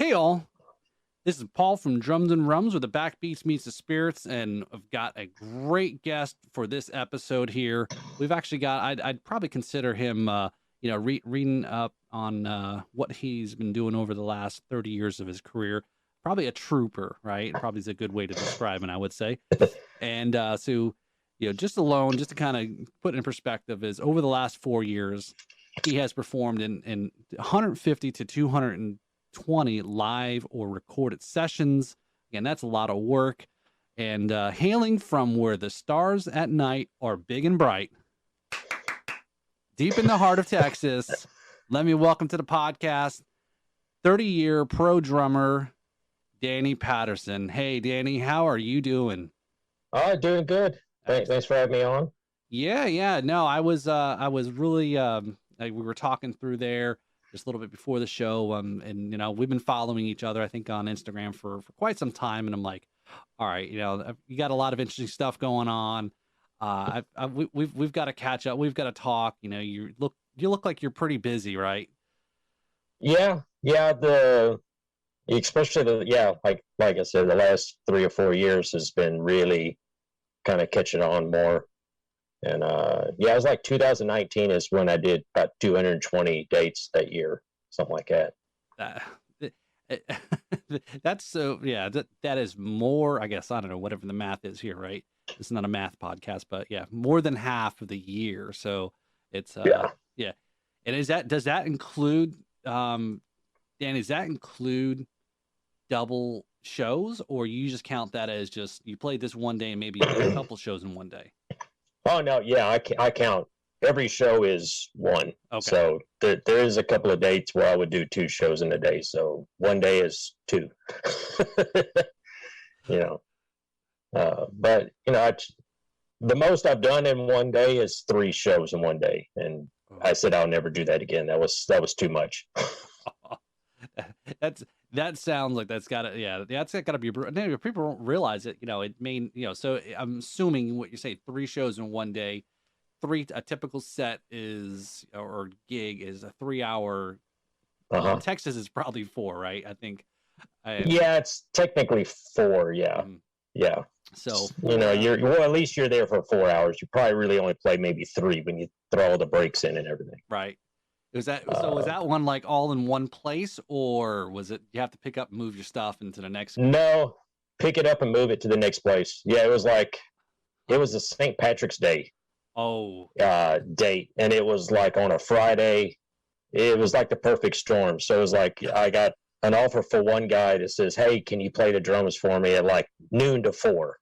Hey all, this is Paul from Drums and Rums, where the backbeats meets the spirits, and I've got a great guest for this episode here. We've actually got, I'd probably consider him, reading up on what he's been doing over the last 30 years of his career. Probably a trooper, right? Probably is a good way to describe it, I would say. And just alone, just to kind of put it in perspective, is over the last 4 years, he has performed in 150 to 220 live or recorded sessions. Again, that's a lot of work. And hailing from where the stars at night are big and bright, deep in the heart of Texas, let me welcome to the podcast 30-year pro drummer, Danny Patterson. Hey, Danny, how are you doing? Oh, doing good. Thanks for having me on. Yeah. No, I was really we were talking through there just a little bit before the show, and we've been following each other, I think, on Instagram for quite some time, and I'm like, all right, you got a lot of interesting stuff going on. We've got to catch up. We've got to talk. You look like you're pretty busy, right? Yeah. Like I said, the last 3 or 4 years has been really kind of catching on more. And it was like 2019 is when I did about 220 dates that year, something like that. That's so, yeah, that is more, I guess, I don't know, whatever the math is here, right? It's not a math podcast, but yeah, more than half of the year. So it's, yeah. And does that include, Dan, does that include double shows, or you just count that as just, you played this one day and maybe you did a couple shows in one day? Oh, no, yeah, I count. Every show is one. Okay. So there is a couple of dates where I would do 2 shows in a day. So one day is 2. But the most I've done in one day is 3 shows in one day. And I said I'll never do that again. That was too much. That sounds like that's gotta be. People don't realize it. So I'm assuming what you say, 3 shows in one day. A typical set is, or gig is a 3-hour. In Texas is probably 4, right? I think. Yeah, it's technically 4. Yeah, yeah. So at least you're there for 4 hours. You probably really only play maybe 3 when you throw all the breaks in and everything. Right. Was that one like all in one place, or was it you have to pick up and move your stuff into the next? No, pick it up and move it to the next place. Yeah, it was a St. Patrick's Day. Date, and it was like on a Friday. It was like the perfect storm. So it was like I got an offer for one guy that says, "Hey, can you play the drums for me at like noon to 4?"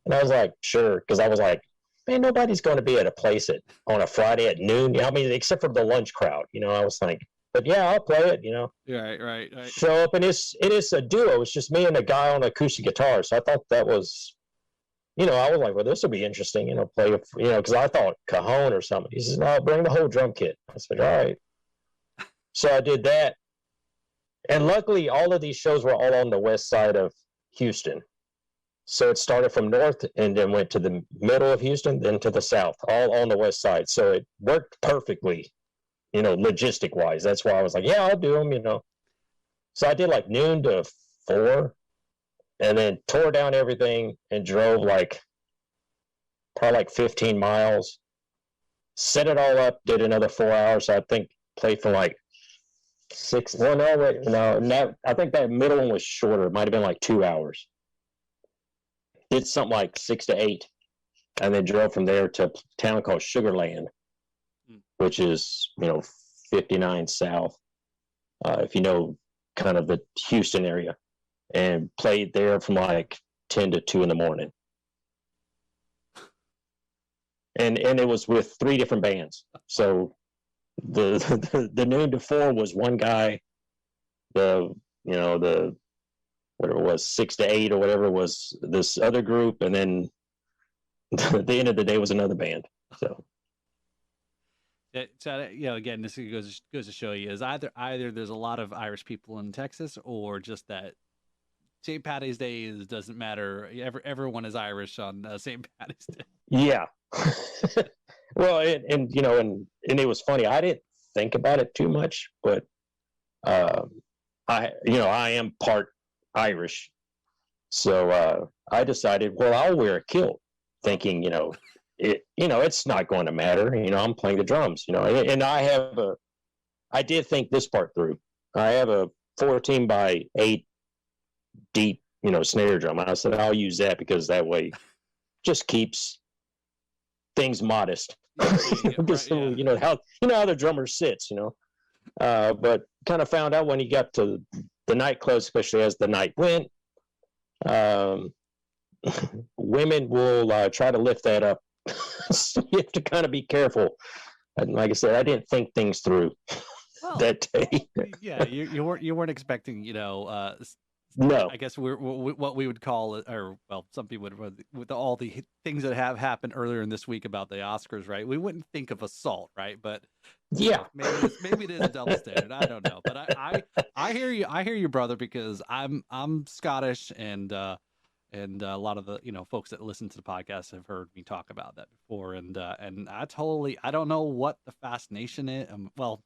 And I was like, "Sure," because I was like, man, nobody's going to be at a place on a Friday at noon. I mean, except for the lunch crowd. I was like, but yeah, I'll play it. Right. Show up, and it is a duo. It's just me and a guy on acoustic guitar. So I thought that was, I was like, well, this will be interesting. Play, because I thought Cajon or something. He says, no, bring the whole drum kit. I said, all right. So I did that, and luckily, all of these shows were all on the west side of Houston. So it started from north and then went to the middle of Houston, then to the south, all on the west side. So it worked perfectly, logistic wise. That's why I was like, yeah, I'll do them, So I did like noon to 4, and then tore down everything and drove probably 15 miles, set it all up, did another 4 hours. So I think played for like 6. Well, no, I think that middle one was shorter. It might have been like 2 hours. Did something like 6 to 8, and then drove from there to a town called Sugar Land, which is 59 south, if you know kind of the Houston area, and played there from like 10 to 2 in the morning, and it was with 3 different bands. So the noon to 4 was one guy, the whatever it was, 6 to 8 or whatever was this other group, and then at the end of the day was another band. So again, this goes to show you is either there's a lot of Irish people in Texas, or just that St. Patty's Day doesn't matter. Everyone is Irish on St. Patty's Day. Yeah. Well, and it was funny. I didn't think about it too much, but I am part Irish. So I decided, well, I'll wear a kilt, thinking, it's not going to matter. I'm playing the drums, and I did think this part through. I have a 14 by 8 deep, snare drum. I said, I'll use that because that way just keeps things modest. Because, how the drummer sits, but kind of found out when he got to the nightclubs, especially as the night went, women will try to lift that up. So you have to kind of be careful. And like I said, I didn't think things through that day. Yeah, you weren't expecting, no. I guess we're what we would call it, or well, some people would, with all the things that have happened earlier in this week about the Oscars, right? We wouldn't think of assault, right? But yeah, maybe it is a double standard. I don't know, but I hear you, brother, because I'm Scottish, and a lot of the folks that listen to the podcast have heard me talk about that before, and I don't know what the fascination is. Well,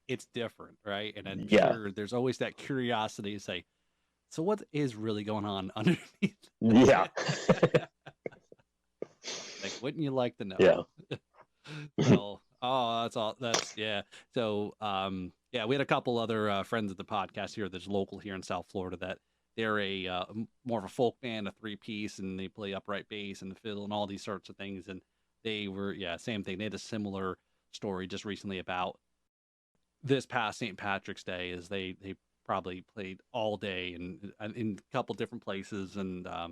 it's different, right? And I'm sure there's always that curiosity to say, so what is really going on underneath? Yeah. Like, wouldn't you like to know? Yeah. So, yeah. So, we had a couple other friends of the podcast here that's local here in South Florida that they're a more of a folk band, a 3-piece, and they play upright bass and the fiddle and all these sorts of things. And they were, same thing. They had a similar story just recently about this past St. Patrick's Day, is they probably played all day and in a couple different places, and I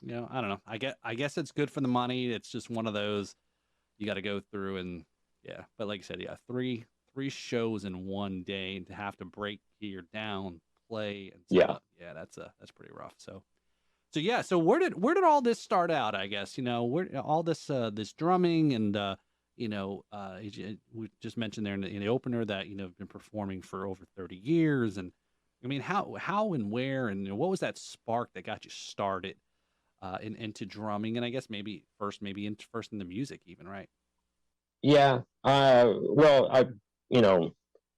don't know. I guess it's good for the money. It's just one of those you got to go through, and but like I said, three shows in one day, and to have to break here down, play, and stuff. That's pretty rough. So where did all this start out? I guess where all this this drumming and we just mentioned there in the opener that have been performing for over 30 years, and I mean, how and where, and what was that spark that got you started into drumming? And I guess maybe first in the music even, right? Yeah. Well,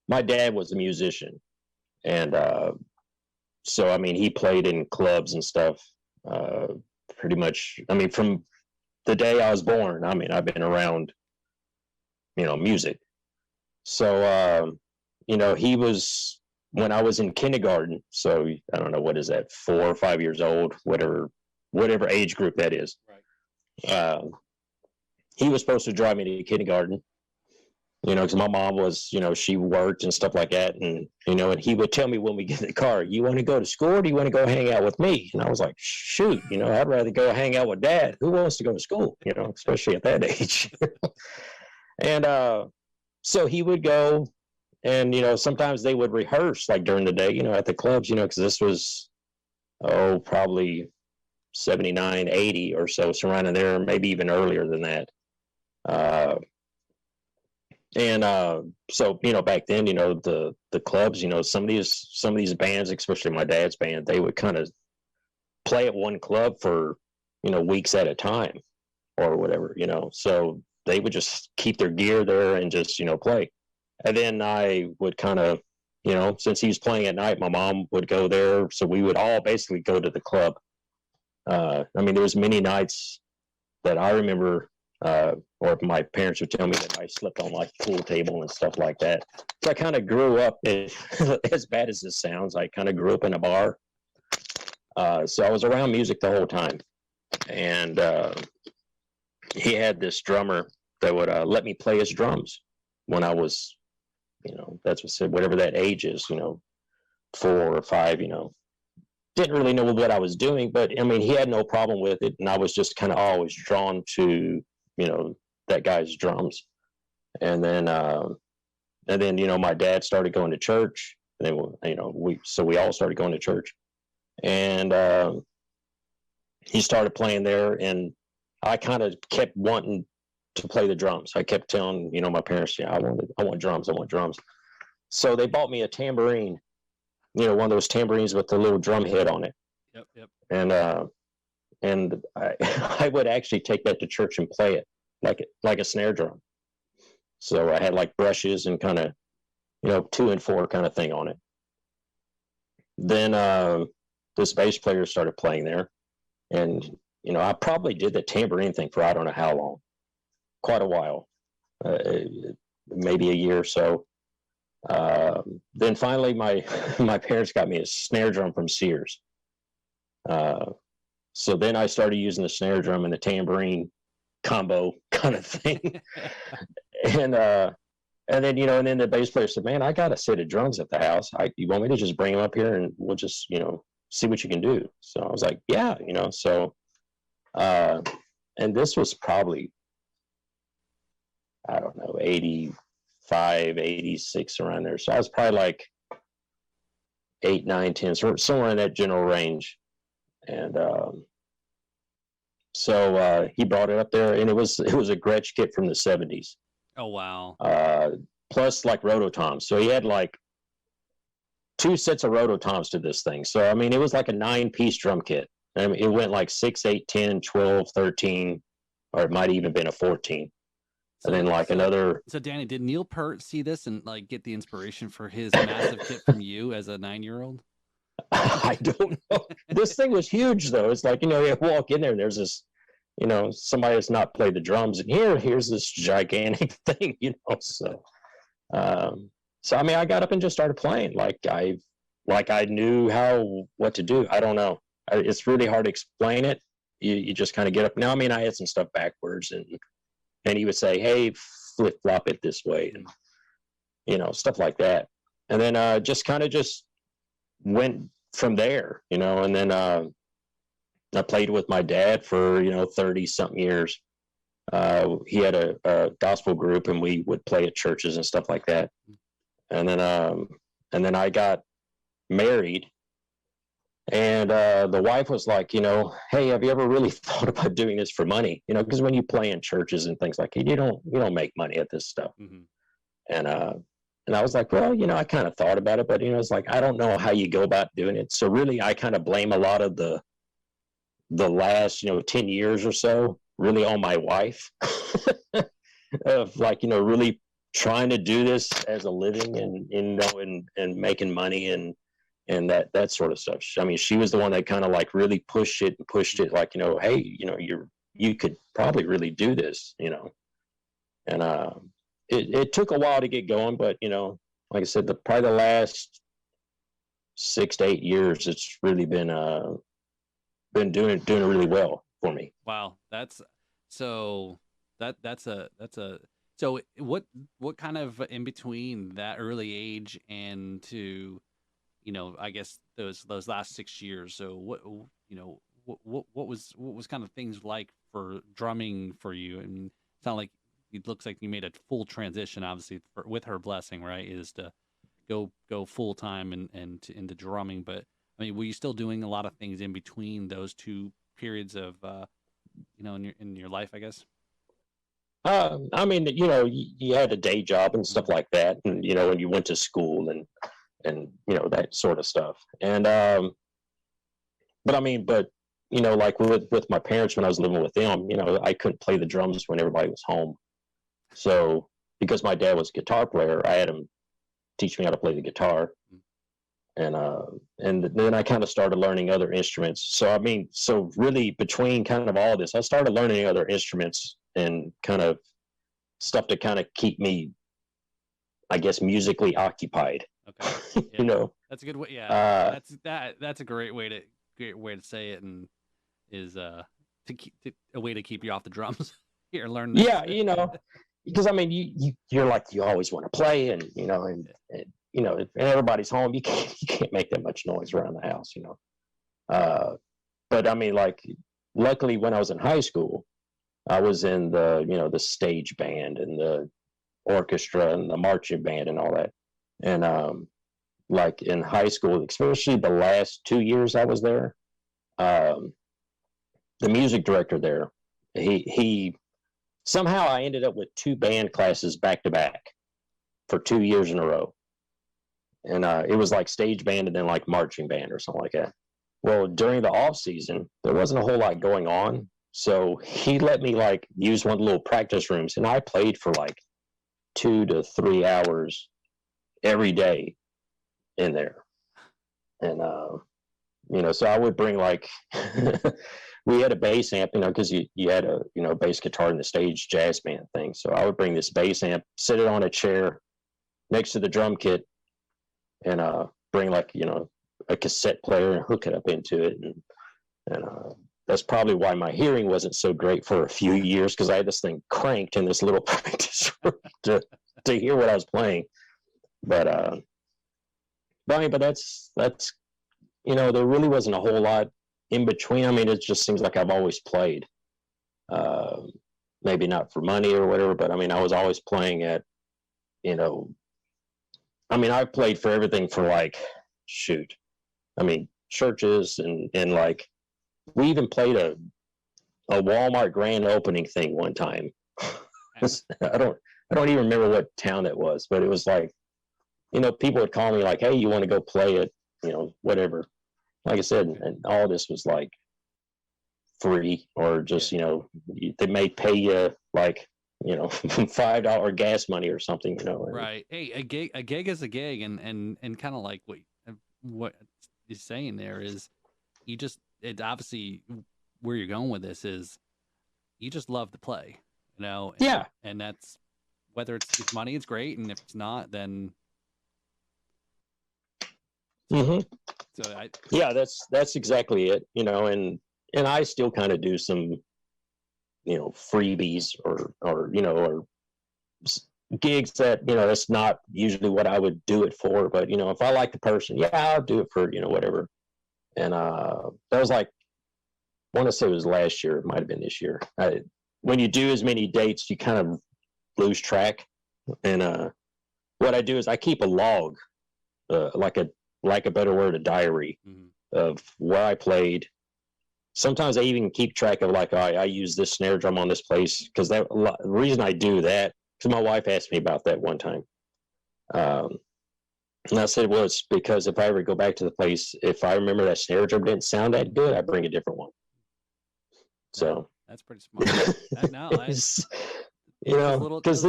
my dad was a musician, and so I mean, he played in clubs and stuff. Pretty much, I mean, from the day I was born. I mean, I've been around, music. So he was, when I was in kindergarten, so I don't know, what is that, 4 or 5 years old, whatever age group that is. Right. He was supposed to drive me to kindergarten, because my mom was, she worked and stuff like that. And, and he would tell me when we get in the car, you want to go to school or do you want to go hang out with me? And I was like, shoot, I'd rather go hang out with Dad. Who wants to go to school, especially at that age. And so he would go, and, sometimes they would rehearse like during the day, at the clubs, because this was, probably 79, 80 or so, surrounding there, maybe even earlier than that. So, back then, the clubs, some of these bands, especially my dad's band, they would kind of play at one club for, weeks at a time or whatever, so they would just keep their gear there and just, play. And then I would kind of, since he was playing at night, my mom would go there. So we would all basically go to the club. I mean, there was many nights that I remember, or my parents would tell me that I slept on like pool table and stuff like that. So I kind of grew up, as bad as this sounds, I kind of grew up in a bar. So I was around music the whole time. And he had this drummer that would let me play his drums when I was, that's what said, whatever that age is, 4 or 5, didn't really know what I was doing, but I mean, he had no problem with it. And I was just kind of always drawn to, that guy's drums. And then, my dad started going to church, and then, we all started going to church, and he started playing there. And I kind of kept wanting to play the drums. I kept telling, my parents, I want drums. So they bought me a tambourine, one of those tambourines with the little drum head on it. Yep. And I would actually take that to church and play it like a snare drum. So I had like brushes and kind of, 2 and 4 kind of thing on it. then this bass player started playing there, and I probably did the tambourine thing for I don't know how long, quite a while, maybe a year or so. Then finally, my parents got me a snare drum from Sears. So then I started using the snare drum and the tambourine combo kind of thing, and then the bass player said, "Man, I got a set of drums at the house. You want me to just bring them up here and we'll just see what you can do?" So I was like, "Yeah, So, and this was probably, I don't know, 85, 86 around there. So I was probably like 8, 9, 10, somewhere in that general range. And so he brought it up there, and it was a Gretsch kit from the 70s. Oh, wow. Plus like rototoms. So he had like 2 sets of rototoms to this thing. So, I mean, it was like a 9-piece drum kit. I mean, it went like 6, 8, 10, 12, 13, or it might even been a 14. And then like another. So Danny, did Neil Peart see this and like get the inspiration for his massive kit from you as a 9-year-old? I don't know. This thing was huge though. It's like, you walk in there and there's this, somebody that's not played the drums, and here's this gigantic thing, So, so I mean, I got up and just started playing like I knew what to do. I don't know. It's really hard to explain it. You just kind of get up. Now, I mean, I had some stuff backwards, and he would say, "Hey, flip flop it this way," and stuff like that. And then just went from there, And then I played with my dad for 30 something years. He had a gospel group, and we would play at churches and stuff like that. And then I got married. And the wife was like, "Hey, have you ever really thought about doing this for money? Because when you play in churches and things like that, you don't make money at this stuff." Mm-hmm. And I was like, "Well, I kind of thought about it, but it's like I don't know how you go about doing it." So really, I kind of blame a lot of the last 10 years or so really on my wife of like really trying to do this as a living and making money and that sort of stuff. I mean, she was the one that kind of like really pushed it like, "Hey, you could probably really do this," and it took a while to get going, but like I said, probably the last 6 to 8 years, it's really been doing really well for me. Wow. So what kind of in between that early age and to I guess those last 6 years. So what was kind of things like for drumming for you? I mean, it's not like it looks like you made a full transition, obviously, with her blessing, right? Is to go full time and into drumming. But I mean, were you still doing a lot of things in between those 2 periods of in your life, I guess? I mean, you had a day job and stuff like that, and when you went to school and that sort of stuff. And but I mean, like with my parents, when I was living with them, I couldn't play the drums when everybody was home. So because my dad was a guitar player, I had him teach me how to play the guitar. And then I kind of started learning other instruments. So I mean, so really between kind of all this, I started learning other instruments and kind of stuff to kind of keep me, I guess, musically occupied. Okay. Yeah. That's a good way. Yeah. That's a great way to say it, and is a way to keep you off the drums. Here, learn this. Yeah, because I mean, you're like, you always want to play, and and everybody's home. You can't make that much noise around the house, But I mean, like, luckily when I was in high school, I was in the stage band and the orchestra and the marching band and all that. And like in high school, especially the last 2 years I was there, the music director there, he somehow I ended up with 2 band classes back to back for 2 years in a row. And it was like stage band and then like marching band or something like that. Well, during the off season, there wasn't a whole lot going on. So he let me like use one of the little practice rooms, and I played for like 2 to 3 hours every day in there. And, so I would bring like, we had a bass amp, cause you had a, bass guitar in the stage jazz band thing. So I would bring this bass amp, sit it on a chair next to the drum kit, and, bring like, a cassette player and hook it up into it. And that's probably why my hearing wasn't so great for a few years, because I had this thing cranked in this little practice room to hear what I was playing. But that's there really wasn't a whole lot in between. I mean, it just seems like I've always played. Maybe not for money or whatever, but I mean, I was always playing at, I played for everything for like, churches and like, we even played a Walmart grand opening thing one time. I don't even remember what town it was, but it was like, people would call me like, hey, you want to go play it, whatever. Like I said, and all this was like free, or just, they may pay you like, $5 gas money or something, Right. Hey, a gig is a gig, and kind of like what you're saying there is, it obviously, where you're going with this is, you just love to play, and, yeah, and that's, whether it's money, it's great, and if it's not, then so yeah, that's exactly it, and I still kind of do some, freebies or gigs that, that's not usually what I would do it for, but if I like the person, yeah, I'll do it for, whatever. And that was like, I want to say it was last year, it might have been this year. When you do as many dates, you kind of lose track. And what I do is I keep a log, like a better word, a diary of where I played. Sometimes I even keep track of like, I use this snare drum on this place, because the reason I do that, because my wife asked me about that one time. And I said, well, it's because if I ever go back to the place, if I remember that snare drum didn't sound that good, I bring a different one. So that's pretty smart. Because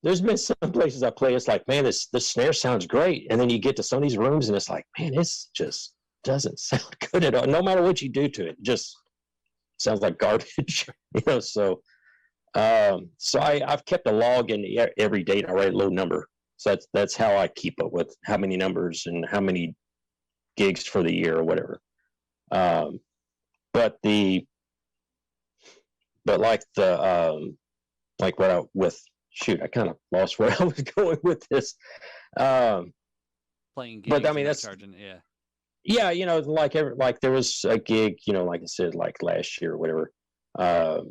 there's been some places I play, it's like, man, this snare sounds great, and then you get to some of these rooms and it's like, man, this just doesn't sound good at all. No matter what you do to it, it just sounds like garbage. So I've kept a log, in every date I write a little number. So that's how I keep up with how many numbers and how many gigs for the year or whatever. But I kind of lost where I was going with this. Playing gigs, but I mean, that's charging, yeah. Yeah, like there was a gig, like I said, like last year or whatever. It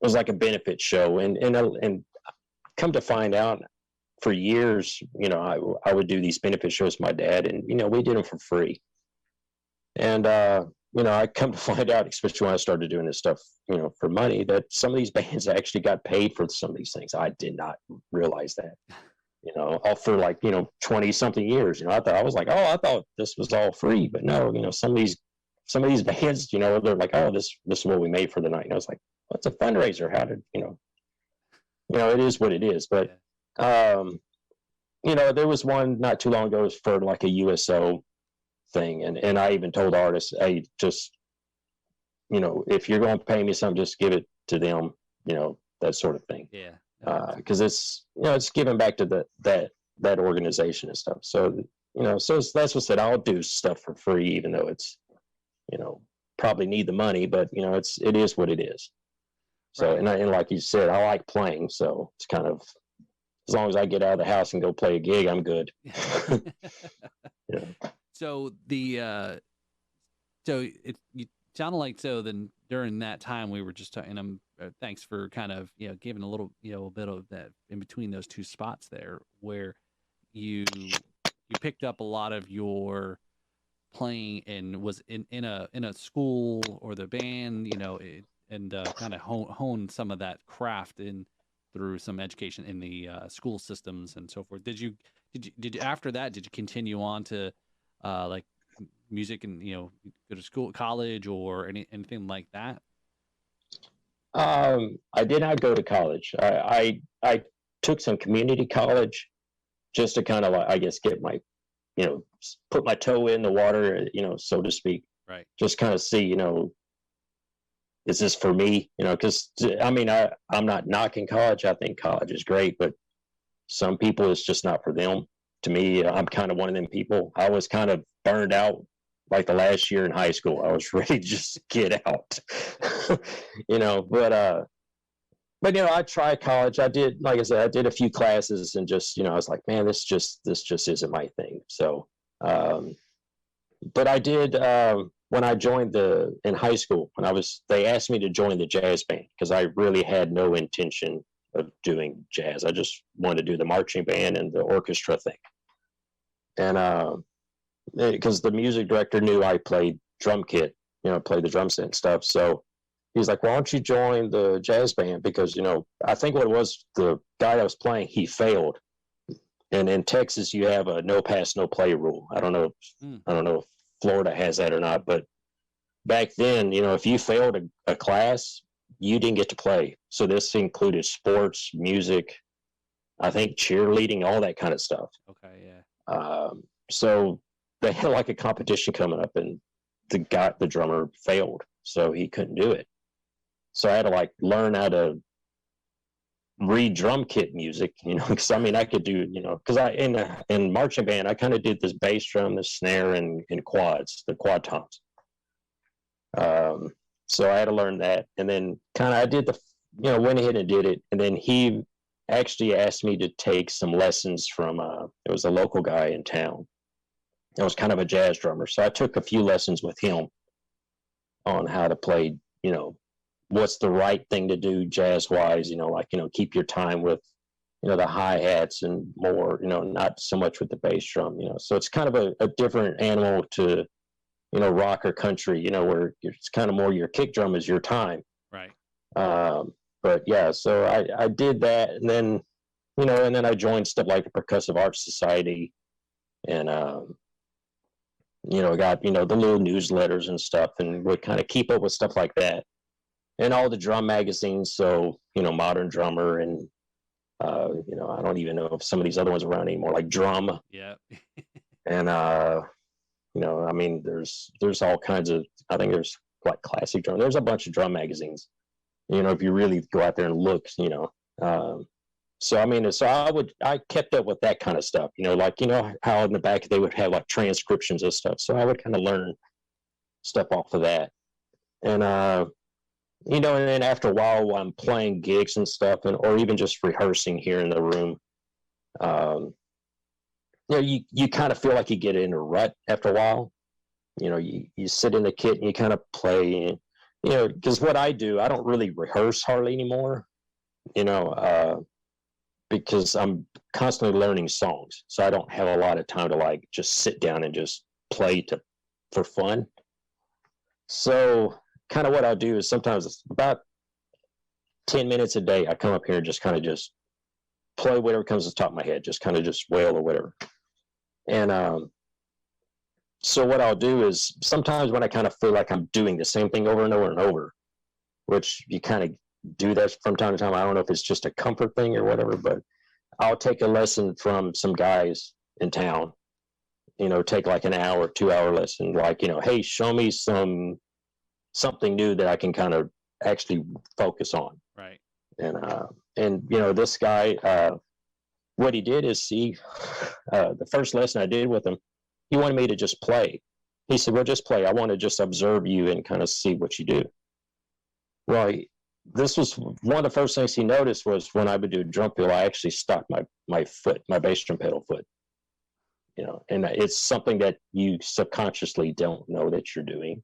was like a benefit show, and come to find out, for years, I would do these benefit shows with my dad, and we did them for free. And I come to find out, especially when I started doing this stuff, for money, that some of these bands actually got paid for some of these things. I did not realize that. All for like 20 something years. I thought this was all free, but no. Some of these bands, they're like, oh, this is what we made for the night. And I was like, what's a fundraiser? How did it is what it is. But there was one not too long ago, it was for like a USO thing, and I even told artists, hey, just if you're going to pay me something, just give it to them, that sort of thing. Yeah. Because it's it's giving back to that organization and stuff. So so that's what I said. I'll do stuff for free, even though it's probably need the money, but it is what it is. So right. and like you said, I like playing, so it's kind of, as long as I get out of the house and go play a gig, I'm good. Yeah. So you sounded like, so then during that time we were just talking, thanks for kind of giving a little a bit of that in between those two spots there, where you picked up a lot of your playing and was in a school or the band, and kind of hone some of that craft through some education in the school systems and so forth. Did you after that, did you continue on to like music and go to school, college, or anything like that? I did not go to college. I took some community college just to kind of, I guess, get my put my toe in the water, so to speak. Right. Just kind of see, is this for me? Because I mean, I'm not knocking college. I think college is great, but some people it's just not for them. To me, I'm kind of one of them people. I was kind of burned out like the last year in high school. I was ready to just get out, but I tried college. I did, like I said, I did a few classes and just, I was like, man, this just isn't my thing. So, but I did, when I joined in high school, they asked me to join the jazz band because I really had no intention of doing jazz. I just wanted to do the marching band and the orchestra thing. And, because the music director knew I played drum kit, played the drum set and stuff. So he's like, why don't you join the jazz band? Because, I think what it was, the guy that was playing, he failed. And in Texas, you have a no pass, no play rule. I don't know if Florida has that or not, but back then, if you failed a class, you didn't get to play. So this included sports, music, I think cheerleading, all that kind of stuff. Okay, yeah. So they had like a competition coming up, and the drummer failed, so he couldn't do it. So I had to like learn how to read drum kit music, because I mean I could do, because in marching band I kind of did this bass drum, the snare, and quads, the quad toms. So I had to learn that, and then kind of I did went ahead and did it, and then he actually asked me to take some lessons from it was a local guy in town. I was kind of a jazz drummer, so I took a few lessons with him on how to play, what's the right thing to do jazz wise, keep your time with, the hi-hats and more, not so much with the bass drum, so it's kind of a different animal to, rock or country, where it's kind of more your kick drum is your time. Right. But yeah, so I did that, and then, and then I joined stuff like the Percussive Arts Society, and, got, the little newsletters and stuff, and would kind of keep up with stuff like that. And all the drum magazines, so, Modern Drummer, and, I don't even know if some of these other ones are around anymore, like Drum. Yeah. And, I mean, there's all kinds of, I think there's like Classic Drum. There's a bunch of drum magazines, if you really go out there and look, so, I mean, I kept up with that kind of stuff, like, how in the back they would have like transcriptions of stuff. So I would kind of learn stuff off of that. And, and then after a while I'm playing gigs and stuff, or even just rehearsing here in the room, you kind of feel like you get in a rut after a while. You sit in the kit and you kind of play, because what I do, I don't really rehearse hardly anymore, because I'm constantly learning songs. So I don't have a lot of time to like just sit down and just play for fun. So kind of what I'll do is sometimes it's about 10 minutes a day. I come up here and just kind of just play whatever comes to the top of my head, just kind of just wail or whatever. And so what I'll do is sometimes when I kind of feel like I'm doing the same thing over and over and over, which you kind of do that from time to time. I don't know if it's just a comfort thing or whatever, but I'll take a lesson from some guys in town, take like an hour, 2-hour lesson, like, hey, show me something new that I can kind of actually focus on. Right. And this guy, what he did is the first lesson I did with him, he wanted me to just play. He said, well, just play. I want to just observe you and kind of see what you do. Well, this was one of the first things he noticed was when I would do drum fill, I actually stopped my foot, my bass drum pedal foot, and it's something that you subconsciously don't know that you're doing.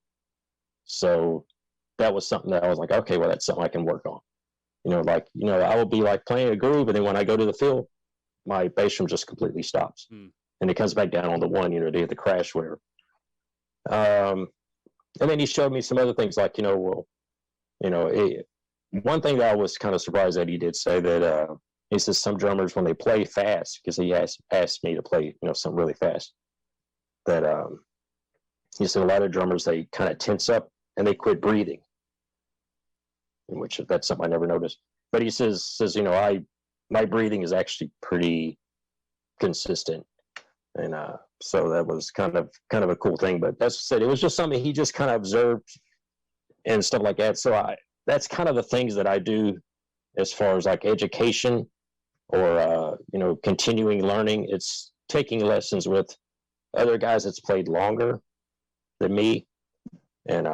So that was something that I was like, okay, well, that's something I can work on. I will be like playing a groove, and then when I go to the fill, my bass drum just completely stops. And it comes back down on the one, to hit the crash, whatever. And then he showed me some other things like, one thing that I was kind of surprised that he did say that he says some drummers, when they play fast, because he asked me to play, something really fast, that he said a lot of drummers, they kind of tense up and they quit breathing, which that's something I never noticed. But he says my breathing is actually pretty consistent. And so that was kind of a cool thing. But that's said, it was just something he just kind of observed and stuff like that. So that's kind of the things that I do as far as like education or continuing learning. It's taking lessons with other guys that's played longer than me, and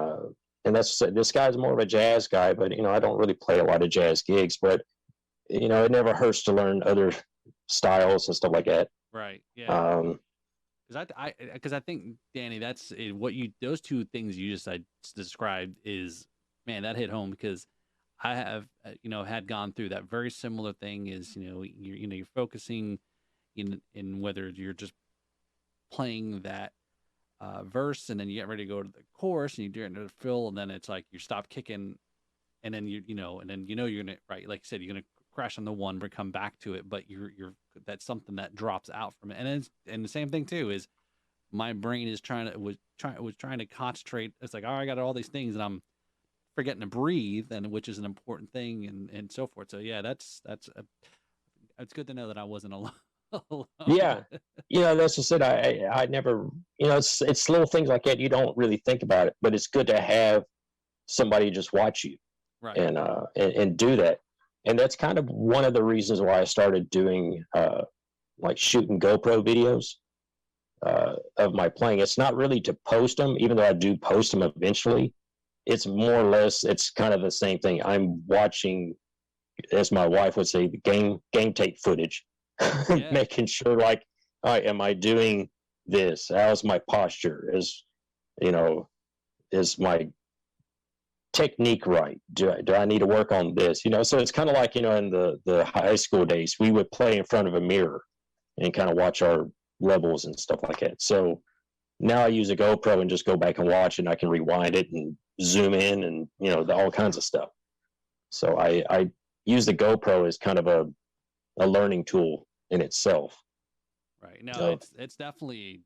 that's, this guy's more of a jazz guy, but I don't really play a lot of jazz gigs, but it never hurts to learn other styles and stuff like that. Right. Yeah. Because I think, Danny, that's what those two things you just described is, man, that hit home, because I have had gone through that very similar thing. Is you're focusing in whether you're just playing that verse, and then you get ready to go to the chorus, and you do it into the fill, and then it's like you stop kicking, and then you're gonna, right, like you said, you're gonna crash on the one, but come back to it, but you're that's something that drops out from it. And the same thing too is my brain is trying to concentrate. It's like, oh, I got all these things, and I'm forgetting to breathe, and which is an important thing, and so forth. So yeah, it's good to know that I wasn't alone. Yeah, that's just it. I never, it's little things like that. You don't really think about it, but it's good to have somebody just watch you, right, and do that. And that's kind of one of the reasons why I started doing like shooting GoPro videos of my playing. It's not really to post them, even though I do post them eventually. It's more or less, it's kind of the same thing. I'm watching, as my wife would say, the game tape footage, yeah. Making sure, like, all right, am I doing this? How's my posture? Is my technique right? Do I need to work on this? So it's kind of like, in the high school days, we would play in front of a mirror and kind of watch our levels and stuff like that. So now I use a GoPro and just go back and watch, and I can rewind it and zoom in, and all kinds of stuff. So I use the GoPro as kind of a learning tool in itself. Right. No, it's definitely,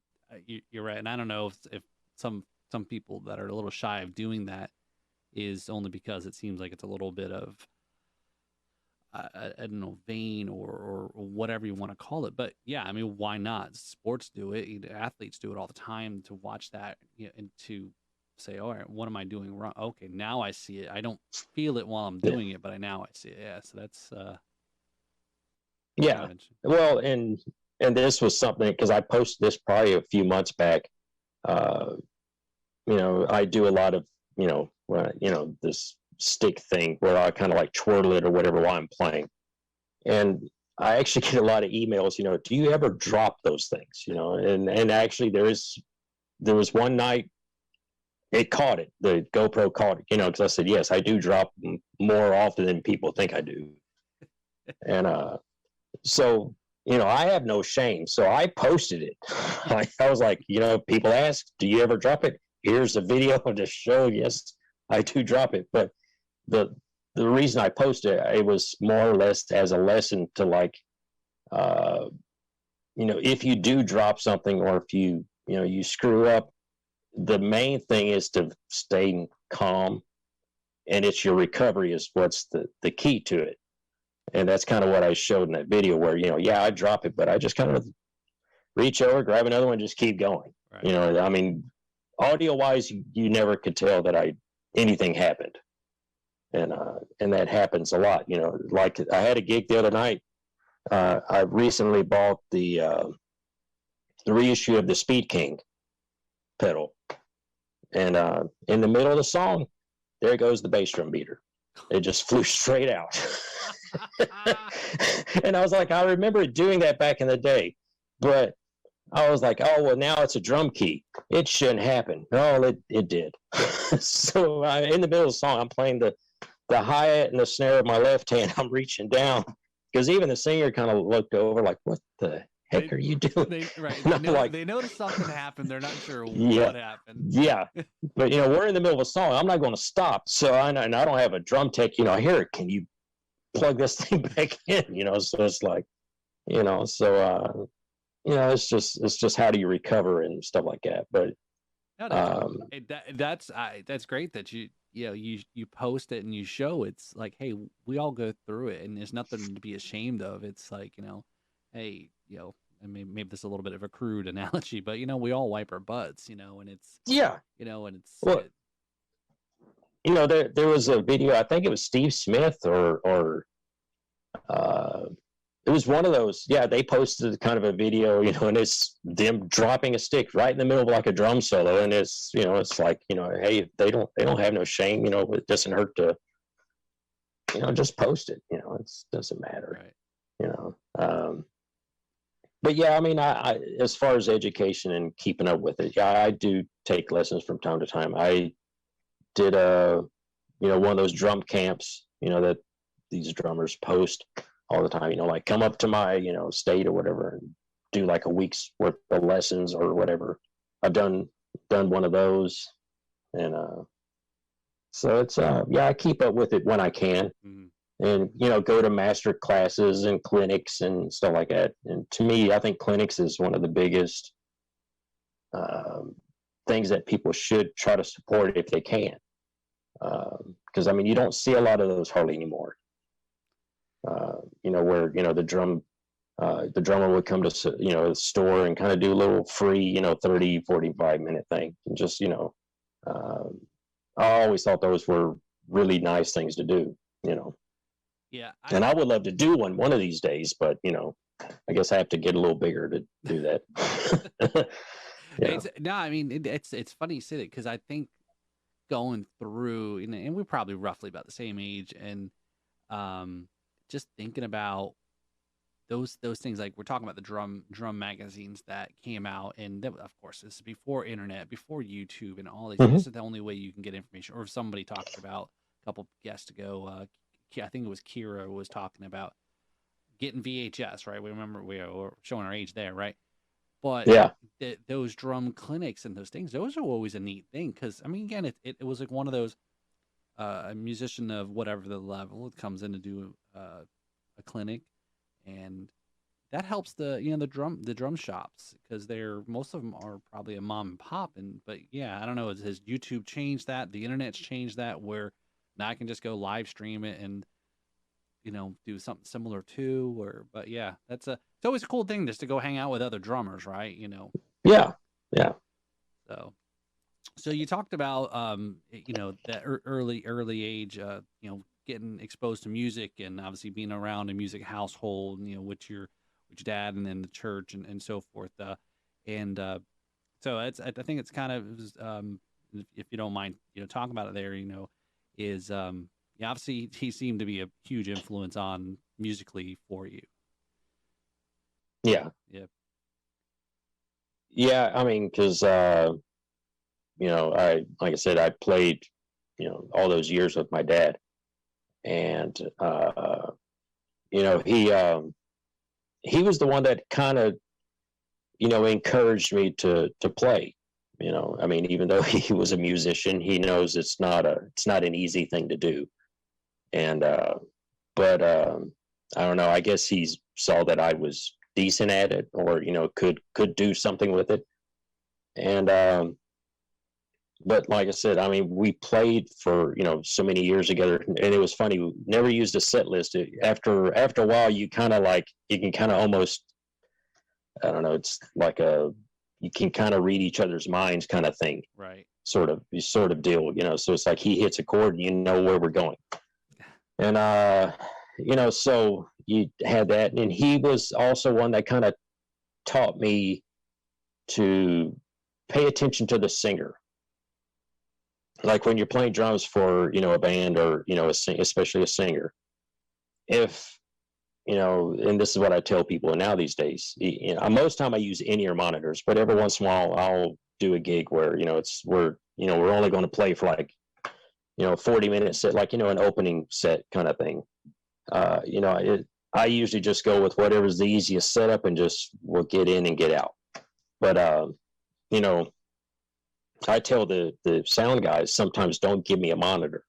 you're right. And I don't know if some people that are a little shy of doing that is only because it seems like it's a little bit of I don't know, vain or whatever you want to call it. But yeah, I mean, why not? Sports do it. Athletes do it all the time, to watch that, and to say, all right, what am I doing wrong? Okay, now I see it. I don't feel it while I'm doing it, but now I see it. Yeah, so that's yeah. Well, and this was something, because I posted this probably a few months back. I do a lot of this stick thing where I kind of like twirl it or whatever while I'm playing, and I actually get a lot of emails. Do you ever drop those things? And actually there was one night it caught it. The GoPro caught it. Because I said, yes, I do drop more often than people think I do, and so I have no shame. So I posted it. I was like, people ask, do you ever drop it? Here's a video to show. Yes, I do drop it. But the reason I posted it was more or less as a lesson to, like, if you do drop something, or if you screw up, the main thing is to stay calm, and it's your recovery is what's the key to it. And that's kind of what I showed in that video, where, I drop it, but I just kind of reach over, grab another one, just keep going. Right. I mean, audio wise, you never could tell that anything happened. And that happens a lot. Like I had a gig the other night. I recently bought the reissue of the Speed King pedal. And in the middle of the song, there goes the bass drum beater. It just flew straight out. And I was like, I remember doing that back in the day, but I was like, oh, well, now it's a drum key. It shouldn't happen. No, it did. So in the middle of the song, I'm playing the hi-hat and the snare of my left hand. I'm reaching down, because even the singer kind of looked over like, what the heck are you doing? They noticed something happened. They're not sure what happened. Yeah. But, we're in the middle of a song. I'm not going to stop. So I don't have a drum tech, I hear it. Can you plug this thing back in? So it's like, it's just how do you recover and stuff like that. But that's great that you post it and you show. It's like, hey, we all go through it, and there's nothing to be ashamed of. It's like, hey, and maybe this is a little bit of a crude analogy, but we all wipe our butts, and it's Yeah. and it's Well, there was a video, I think it was Steve Smith or it was one of those. Yeah, they posted kind of a video, and it's them dropping a stick right in the middle of like a drum solo, and it's it's like hey, they don't have no shame. It doesn't hurt to just post it. It doesn't matter. right. But yeah, I mean, I as far as education and keeping up with it, yeah, I do take lessons from time to time. I did one of those drum camps, that these drummers post all the time, like come up to my, state or whatever and do like a week's worth of lessons or whatever. I've done one of those. And so it's yeah, I keep up with it when I can. Mm-hmm. And go to master classes and clinics and stuff like that. And to me, I think clinics is one of the biggest things that people should try to support if they can, because I mean, you don't see a lot of those hardly anymore. Where the drummer would come to the store and kind of do a little free 30-45 minute thing, and just I always thought those were really nice things to do. Yeah, and I would love to do one of these days, but I guess I have to get a little bigger to do that. No, I mean it's funny you say that, because I think going through, and we're probably roughly about the same age, and just thinking about those things, like we're talking about the drum magazines that came out, and that, of course, this is before internet, before YouTube, and all these. Mm-hmm. This is the only way you can get information. Or if somebody talked about a couple guests ago, I think it was Kira was talking about getting VHS, right? We remember we were showing our age there, right? But yeah, those drum clinics and those things, those are always a neat thing, because I mean, again, it was like one of those a musician of whatever the level comes in to do a clinic, and that helps the drum shops, because most of them are probably a mom and pop. But yeah, I don't know, has YouTube changed that? The internet's changed that, where now I can just go live stream it and do something similar too. But yeah, it's always a cool thing just to go hang out with other drummers, right? Yeah. So you talked about that early age, getting exposed to music, and obviously being around a music household, with your dad, and then the church, and so forth. So I think it's kind of, if you don't mind, talking about it there, is obviously he seemed to be a huge influence on musically for you. Yeah. Yep. Yeah. I mean, because like I said, I played all those years with my dad, and he was the one that kind of encouraged me to play. I mean, even though he was a musician, he knows it's not an easy thing to do. And but I don't know, I guess he saw that I was decent at it, or could do something with it. And but like I said, I mean, we played for so many years together, and it was funny, we never used a set list. After a while, you can kind of almost, I don't know, it's like you can kind of read each other's minds kind of thing. Right. Sort of deal, so it's like he hits a chord and you know where we're going. And so you had that, and he was also one that kind of taught me to pay attention to the singer. Like when you're playing drums for a band, or especially a singer, if and this is what I tell people now these days, most time I use in-ear monitors, but every once in a while I'll do a gig where we're only going to play for like 40-minute set, like an opening set kind of thing. I usually just go with whatever's the easiest setup, and just we'll get in and get out. But I tell the sound guys sometimes, don't give me a monitor,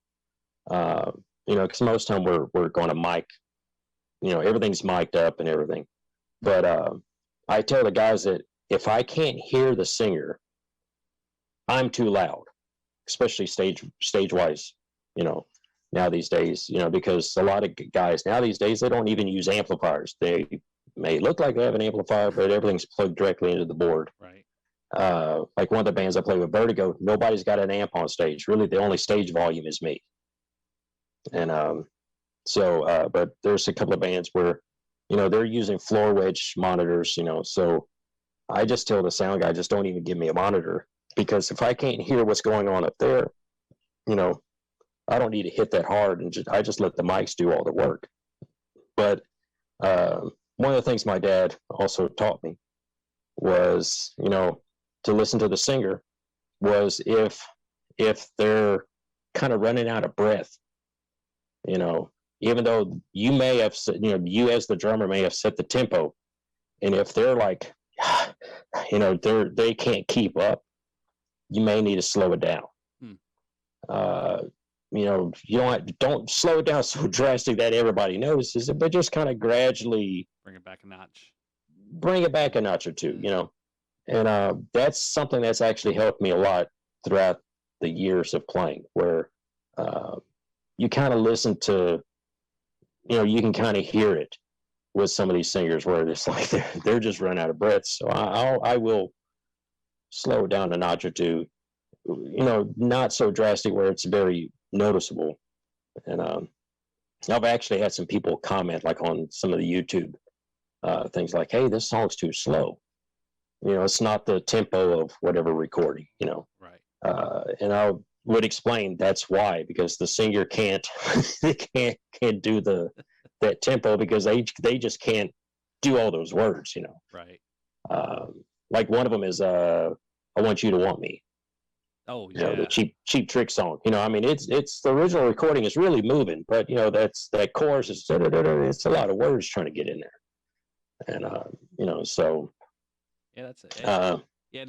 because most time we're going to mic, everything's mic'd up and everything. But I tell the guys that if I can't hear the singer, I'm too loud, especially stage wise, now these days, because a lot of guys now these days, they don't even use amplifiers. They may look like they have an amplifier, but everything's plugged directly into the board. Right. Like one of the bands I play with, Vertigo, nobody's got an amp on stage. Really, the only stage volume is me. And but there's a couple of bands where, they're using floor wedge monitors, so I just tell the sound guy, just don't even give me a monitor, because if I can't hear what's going on up there, I don't need to hit that hard, and I just let the mics do all the work. But one of the things my dad also taught me was, to listen to the singer, was if they're kind of running out of breath, even though you may have, you as the drummer may have set the tempo, and if they're like, they can't keep up, you may need to slow it down. You don't slow it down so drastic that everybody notices it, but just kind of gradually bring it back a notch or two, and that's something that's actually helped me a lot throughout the years of playing, where you kind of listen to, you can kind of hear it with some of these singers where it's like they're just run out of breath. So I will slow it down a notch or two, not so drastic where it's very noticeable. And I've actually had some people comment, like on some of the YouTube things, like, hey, this song's too slow. It's not the tempo of whatever recording, Right. And I would explain that's why, because the singer can't do that tempo, because they just can't do all those words, Right. Like one of them is I Want You to Want Me. Oh yeah. The cheap trick song. It's the original recording is really moving, but that chorus is it's a lot of words trying to get in there. And so yeah, that's it. Yeah,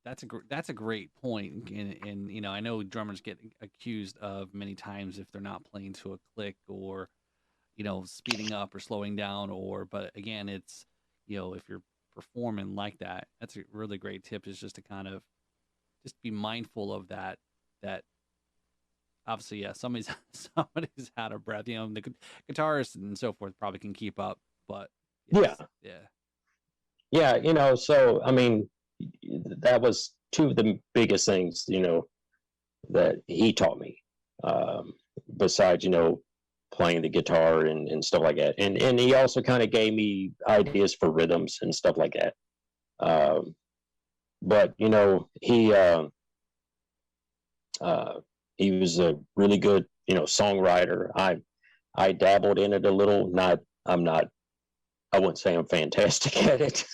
that's a great point. And I know drummers get accused of many times if they're not playing to a click, or speeding up or slowing down, but again, it's if you're performing like that, that's a really great tip, is just to kind of just be mindful of that obviously, yeah, somebody's out of breath, the guitarists and so forth probably can keep up, but yeah. So that was two of the biggest things that he taught me, besides playing the guitar and stuff like that, and he also kind of gave me ideas for rhythms and stuff like that. But he was a really good songwriter. I dabbled in it a little. I wouldn't say I'm fantastic at it.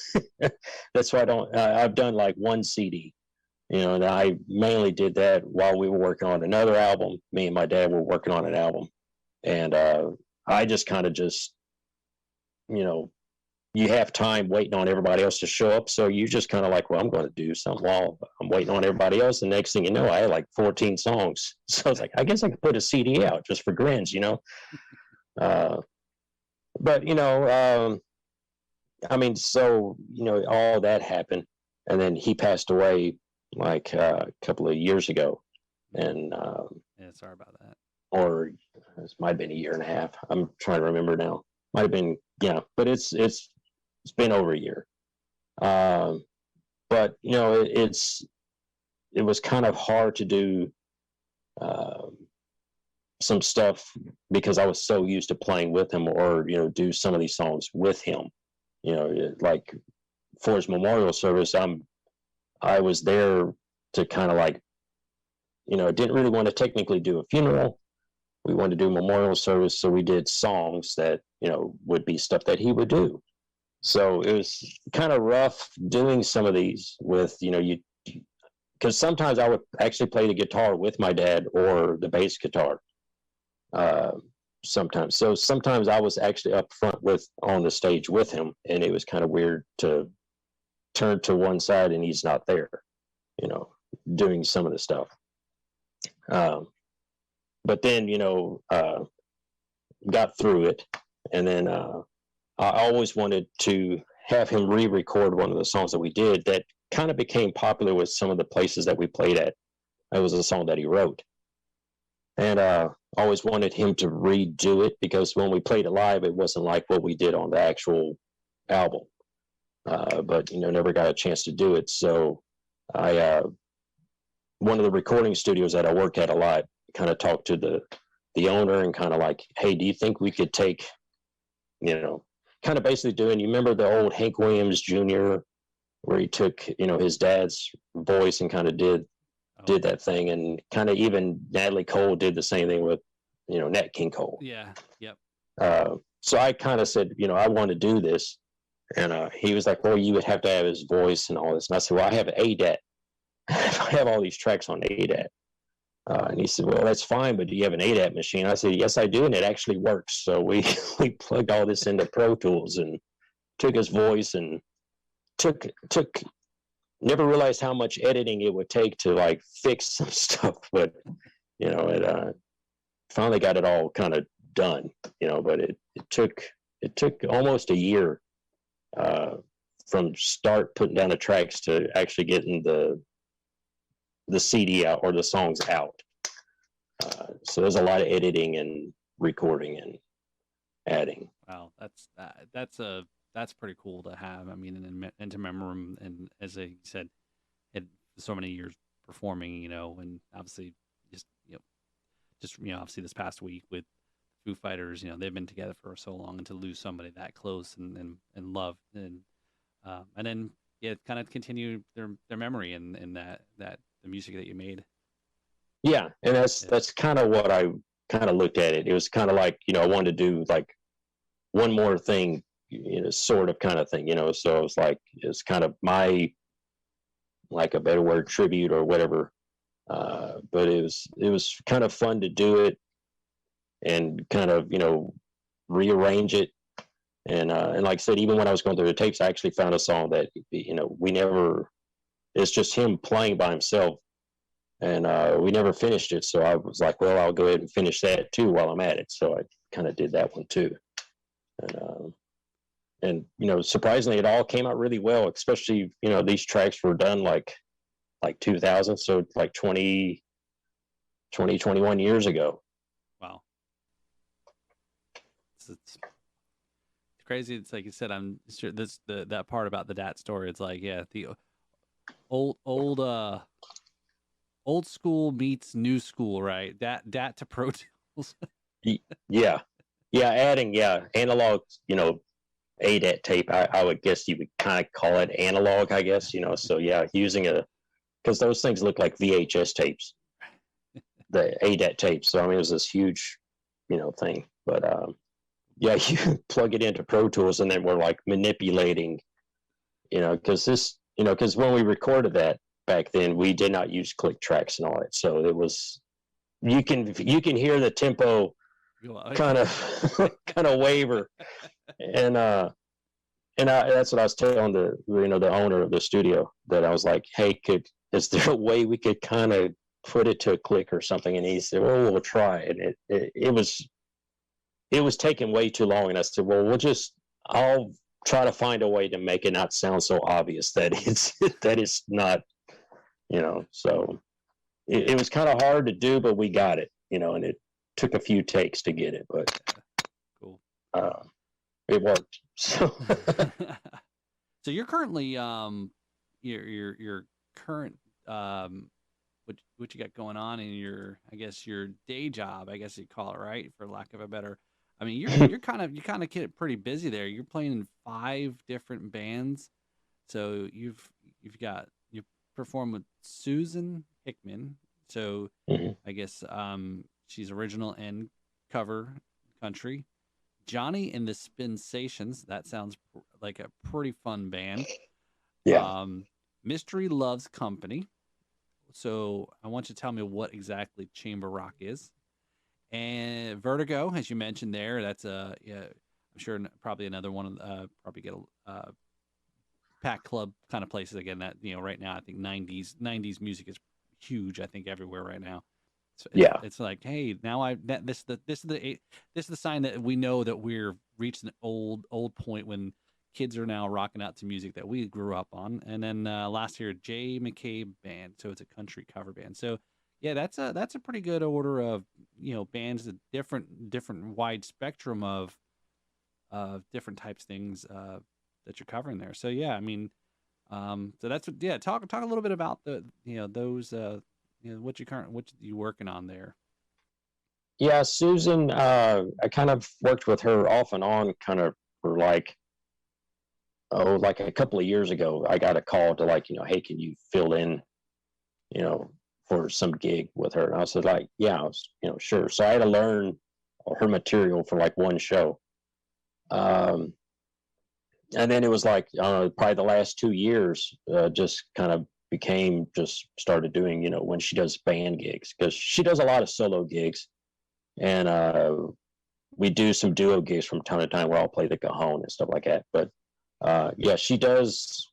That's why I've done like one CD, and I mainly did that while we were working on another album. Me and my dad were working on an album. And I just kind of you have time waiting on everybody else to show up. So you just kind of like, well, I'm going to do something while I'm waiting on everybody else. And next thing you know, I had like 14 songs. So I was like, I guess I could put a CD out just for grins, But, so, all that happened. And then he passed away like a couple of years ago. And yeah, sorry about that. Or it might have been a year and a half. I'm trying to remember now. Might have been, but it's been over a year. But it was kind of hard to do some stuff because I was so used to playing with him, or do some of these songs with him. Like for his memorial service, I was there to kind of like, didn't really want to technically do a funeral. We wanted to do memorial service, so we did songs that would be stuff that he would do. So it was kind of rough doing some of these with because sometimes I would actually play the guitar with my dad or the bass guitar. Sometimes I was actually up front on the stage with him, and it was kind of weird to turn to one side and he's not there, doing some of the stuff. But then, got through it. And then I always wanted to have him re-record one of the songs that we did that kind of became popular with some of the places that we played at. It was a song that he wrote. and always wanted him to redo it, because when we played it live, it wasn't like what we did on the actual album. But never got a chance to do it. So I one of the recording studios that I work at a lot, kind of talked to the owner and kind of like, hey, do you think we could take, kind of basically doing, you remember the old Hank Williams Jr., where he took, his dad's voice and kind of did that thing, and kind of even Natalie Cole did the same thing with, Nat King Cole. Yeah. Yep. So I kind of said, I want to do this. And he was like, well, you would have to have his voice and all this. And I said, well, I have ADAT. I have all these tracks on ADAT. And he said, well, that's fine, but do you have an ADAT machine? I said, yes, I do, and it actually works. So we plugged all this into Pro Tools and took his voice and took never realized how much editing it would take to like fix some stuff. But, it finally got it all kind of done, but it took almost a year from start putting down the tracks to actually getting the CD out or the songs out. So there's a lot of editing and recording and adding. Wow, that's pretty cool to have. I mean, and to remember him, and as I said, had so many years performing, and obviously obviously this past week with Foo Fighters, they've been together for so long, and to lose somebody that close and love, and then kind of continue their memory and that the music that you made. Yeah, and that's kind of what I kind of looked at it. It was kind of like, I wanted to do like one more thing, sort of kind of thing, so it was like, it's kind of my, like a better word, tribute or whatever. But it was kind of fun to do it and kind of, rearrange it. And like I said, even when I was going through the tapes, I actually found a song that, it's just him playing by himself. And we never finished it. So I was like, well, I'll go ahead and finish that too while I'm at it. So I kind of did that one too. And surprisingly, it all came out really well, especially, these tracks were done like 2000. So like 21 years ago. Wow. It's crazy. It's like you said, I'm sure that part about the DAT story. It's like, yeah, the old school meets new school, right? DAT to Pro Tools. Yeah. Adding, analog, ADAT tape. I would guess you would kind of call it analog, I guess, so yeah, using because those things look like VHS tapes, the ADAT tapes. So I mean, it was this huge, thing. But yeah, you plug it into Pro Tools, and then we're like manipulating, because because when we recorded that back then, we did not use click tracks and all that. So it was, you can hear the tempo kind of waver, and that's what I was telling the owner of the studio, that I was like, hey, is there a way we could kind of put it to a click or something? And he said, well, we'll try. And it was taking way too long. And I said, well, I'll try to find a way to make it not sound so obvious that it's not, so it was kind of hard to do, but we got it, and it took a few takes to get it, but cool. It worked. So you're currently your current what you got going on in your, I guess, your day job, I guess you'd call it, right, for lack of a better. I mean, you kind of get pretty busy there. You're playing in 5 different bands, so you perform with Susan Hickman. So I guess she's original and cover country. Johnny and the Spinsations. That sounds like a pretty fun band. Yeah. Mystery Loves Company. So I want you to tell me what exactly chamber rock is. And Vertigo, as you mentioned there, that's I'm sure probably another one of probably get a pack club kind of places again. That right now I think 90s music is huge. I think everywhere right now. It's like, hey, now this is the sign that we know that we're reached an old point when kids are now rocking out to music that we grew up on. And then last year, Jay McCabe Band, so it's a country cover band. So Yeah, that's a pretty good order of, bands, a different wide spectrum of different types of things that you're covering there. So yeah, I mean, so that's what, yeah. Talk a little bit about the those what you working on there. Yeah, Susan, I kind of worked with her off and on, kind of for like, like a couple of years ago. I got a call to like, hey, can you fill in, you know, for some gig with her? And I said like, yeah, I was, sure. So I had to learn her material for like one show. Um, and then it was like, probably the last 2 years, just kind of just started doing, when she does band gigs, because she does a lot of solo gigs. And we do some duo gigs from time to time where I'll play the cajon and stuff like that. But yeah, she does.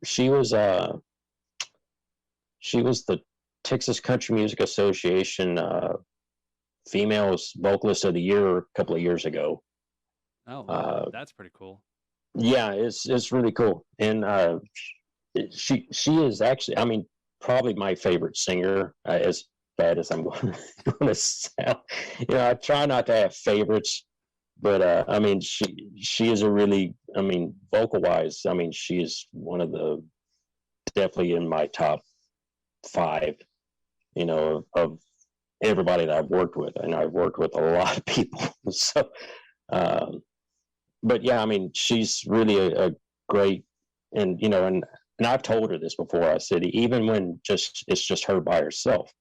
She was she was the Texas Country Music Association females vocalist of the year a couple of years ago. Oh, wow. That's pretty cool. Yeah, it's really cool. And she is actually, I mean, probably my favorite singer. As bad as I'm going to sound, I try not to have favorites, but I mean, she is a really, I mean, vocal wise, I mean, she is one of the, definitely in my top 5, of everybody that I've worked with, and I've worked with a lot of people. So, but yeah, I mean, she's really a great, and and I've told her this before. I said, even when it's just her by herself,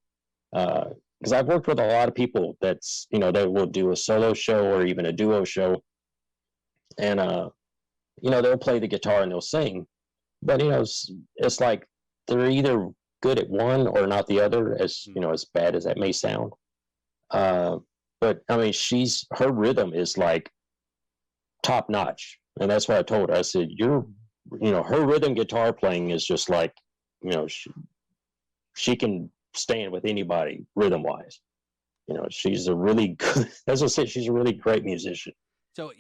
because I've worked with a lot of people that's, they will do a solo show or even a duo show, and they'll play the guitar and they'll sing, but it's like they're either good at one or not the other, as as bad as that may sound. But I mean, her rhythm is like top notch, and that's what I told her. I said, her rhythm guitar playing is just like, she can stand with anybody rhythm wise. She's a really good, as I said, she's a really great musician. So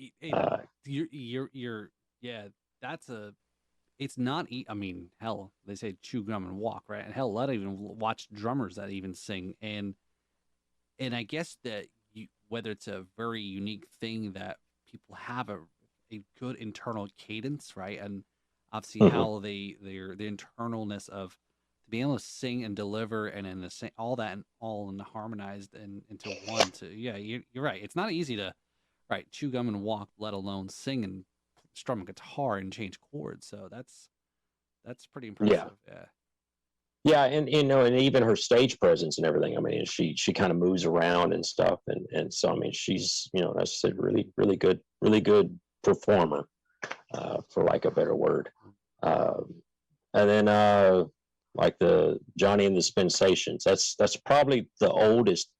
you're yeah, it's not, I mean, hell, they say chew gum and walk, right? And hell, a lot of even watch drummers that even sing. And I guess that whether it's a very unique thing that people have a good internal cadence, right? And obviously how the internalness of being able to sing and deliver and in the same, all that and all in harmonized and into one. To yeah, you're right. It's not easy to chew gum and walk, let alone sing and strum a guitar and change chords. So that's pretty impressive. Yeah. Yeah, and and even her stage presence and everything. I mean, she kind of moves around and stuff, and so I mean, she's, as I said, really good performer, for like a better word. And then like the Johnny and the Sensations. That's probably the oldest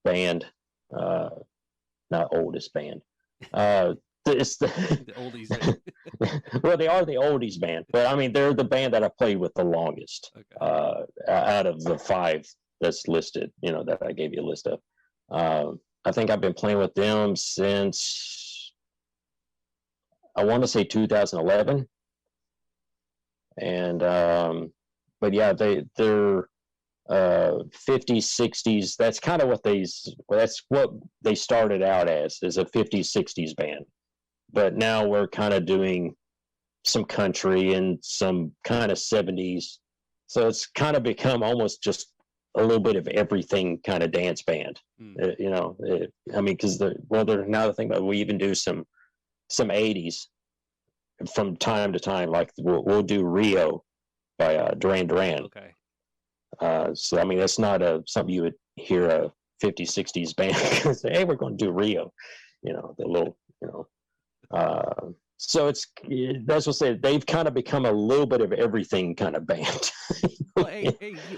band, not oldest band. It's the oldies. Well, they are the oldies band, but I mean, they're the band that I played with the longest, out of the 5 that's listed, that I gave you a list of. I think I've been playing with them since, I want to say 2011. And, but yeah, they're 50s, 60s. That's kind of that's what they started out as a 50s, 60s band. But now we're kind of doing some country and some kind of 70s. So it's kind of become almost just a little bit of everything kind of dance band. I mean, because now the thing about it, we even do some 80s from time to time. Like we'll do Rio by Duran Duran. Okay. So I mean, that's not something you would hear a 50s, 60s band say, hey, we're going to do Rio. The little, so that's what I say. They've kind of become a little bit of everything kind of band.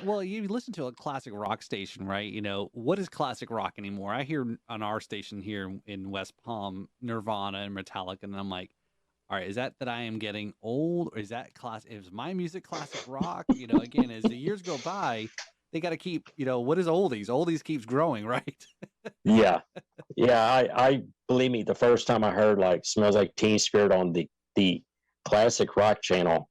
Well, you listen to a classic rock station, right? What is classic rock anymore? I hear on our station here in West Palm, Nirvana and Metallica, and I'm like, all right, is that I am getting old, or is that is my music classic rock? Again, as the years go by, they got to keep, what is oldies? Oldies keeps growing, right? Yeah. I believe me, the first time I heard like Smells Like Teen Spirit on the classic rock channel,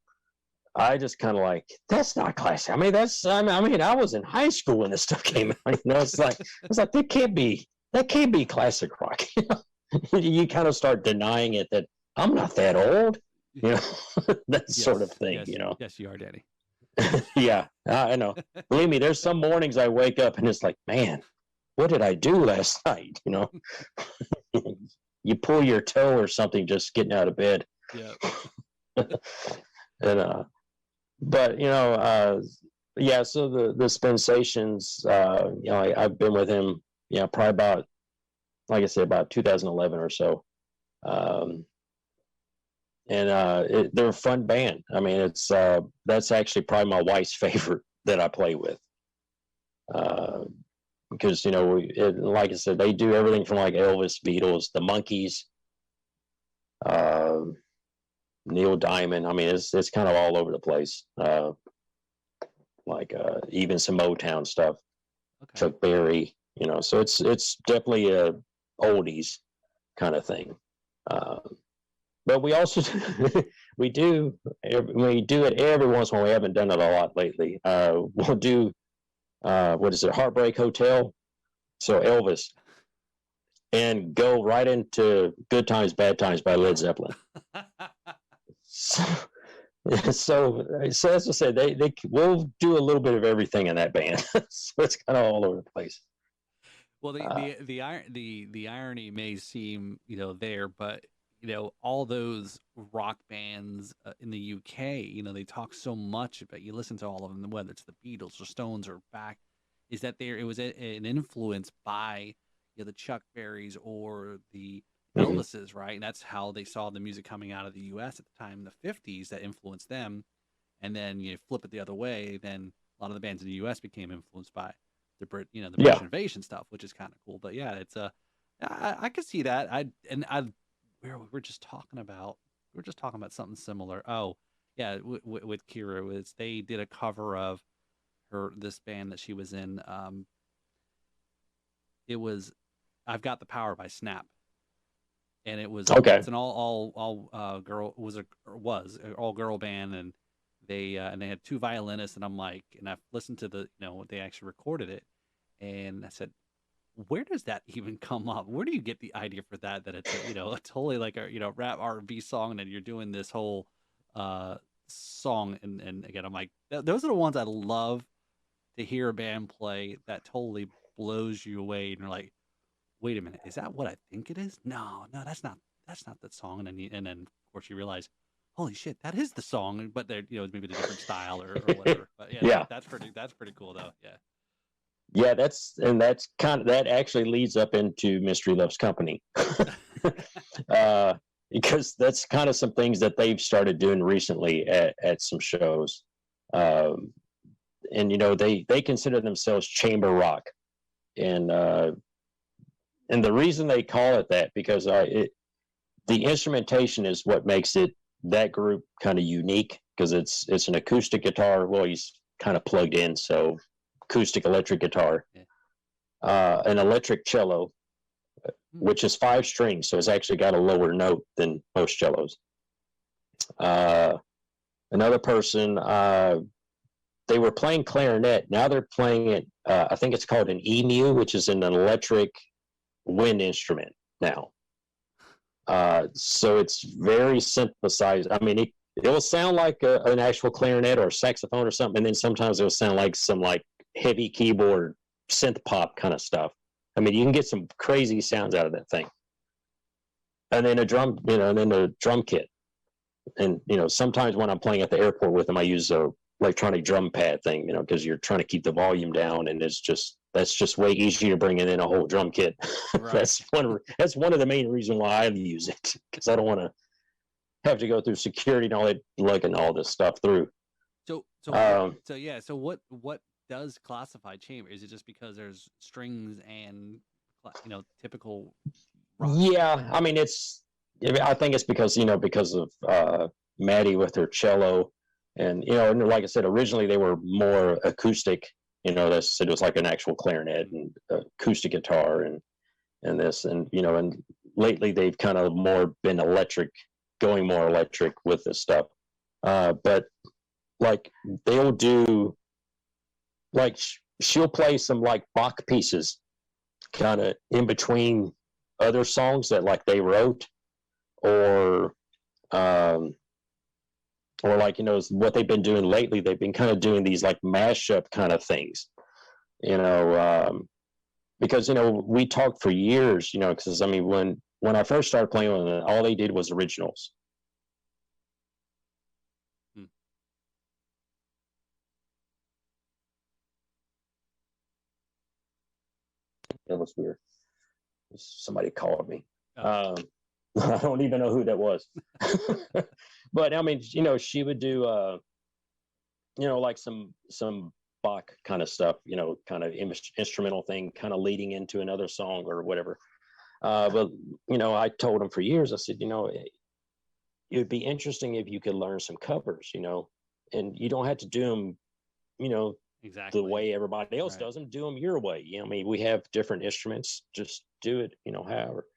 I just kind of like, that's not classic. I mean, I was in high school when this stuff came out. It's like that can't be classic rock. You kind of start denying it, that I'm not that old, that sort of thing. Yes, yes, you are, Danny. Yeah, I know. Believe me, there's some mornings I wake up and it's like, man, what did I do last night? You pull your toe or something just getting out of bed. Yeah. And but yeah. So the Sensations, I've been with him, probably about, like I said, about 2011 or so. And they're a fun band. I mean, it's that's actually probably my wife's favorite that I play with, because like I said, they do everything from like Elvis, Beatles, the Monkees, Neil Diamond. I mean, it's kind of all over the place. Like even some Motown stuff, okay. Chuck Berry. So it's definitely a oldies kind of thing. But we also we do it every once in a while. We haven't done it a lot lately. We'll do what is it, Heartbreak Hotel? So Elvis, and go right into Good Times, Bad Times by Led Zeppelin. So as I said, they will do a little bit of everything in that band. So it's kind of all over the place. Well, the irony may seem there, but all those rock bands in the UK, they talk so much about, you listen to all of them, whether it's the Beatles or Stones or back, is that it was an influence by the Chuck Berrys or the Elvises, right? And that's how they saw the music coming out of the US at the time in the 50s that influenced them. And then you flip it the other way, then a lot of the bands in the US became influenced by the British invasion stuff, which is kind of cool. But yeah, it's I could see that. We're just talking about something similar. Oh, yeah, with Kira, they did a cover of this band that she was in. It was "I've Got the Power" by Snap, and it was okay. It's an all girl was an all girl band, and they had two violinists, and I've listened to they actually recorded it, and I said, where does that even come up? Where do you get the idea for that it's totally like a rap R&B song, and then you're doing this whole song, and again, I'm like, those are the ones I love to hear a band play that totally blows you away, and you're like, wait a minute, is that what I think it is? No, that's not the song. And then of course you realize, holy shit, that is the song, but they're maybe the different style or whatever. But yeah. That's pretty cool though. Yeah, that actually leads up into Mystery Loves Company. Because that's kind of some things that they've started doing recently at some shows. And they consider themselves chamber rock. And the reason they call it that, because the instrumentation is what makes that group kind of unique, because it's an acoustic guitar. Well, he's kind of plugged in, so acoustic electric guitar, an electric cello, which is 5 strings, so it's actually got a lower note than most cellos. Another person, they were playing clarinet. Now they're playing it. I think it's called an emu, which is an electric wind instrument now. So it's very synthesized. I mean, it will sound like an actual clarinet or saxophone or something, and then sometimes it'll sound like some heavy keyboard synth pop kind of stuff. I mean, you can get some crazy sounds out of that thing. And then a drum kit. And sometimes when I'm playing at the airport with them, I use a electronic drum pad thing, because you're trying to keep the volume down, and that's just way easier bringing in a whole drum kit. Right. That's one of the main reasons why I use it, because I don't want to have to go through security and all that, lugging all this stuff through. So what does classify chamber? Is it just because there's strings and typical rock? Yeah, I mean, I think it's because of Maddie with her cello, and and like I said, originally they were more acoustic. It was like an actual clarinet and acoustic guitar and this, and lately they've kind of more been electric, going more electric with this stuff. But like they'll do like she'll play some like Bach pieces kind of in between other songs that like they wrote, or like, what they've been doing lately, they've been kind of doing these like mashup kind of things, because we talked for years, because I mean when I first started playing with them, all they did was originals. That was weird. Somebody called me. I don't even know who that was. But I mean, she would do like some Bach kind of stuff, kind of instrumental thing, kind of leading into another song or whatever. But I told him for years, I said, it would be interesting if you could learn some covers, and you don't have to do them, exactly the way everybody else does them. Do them your way. I mean, we have different instruments. Just do it, however.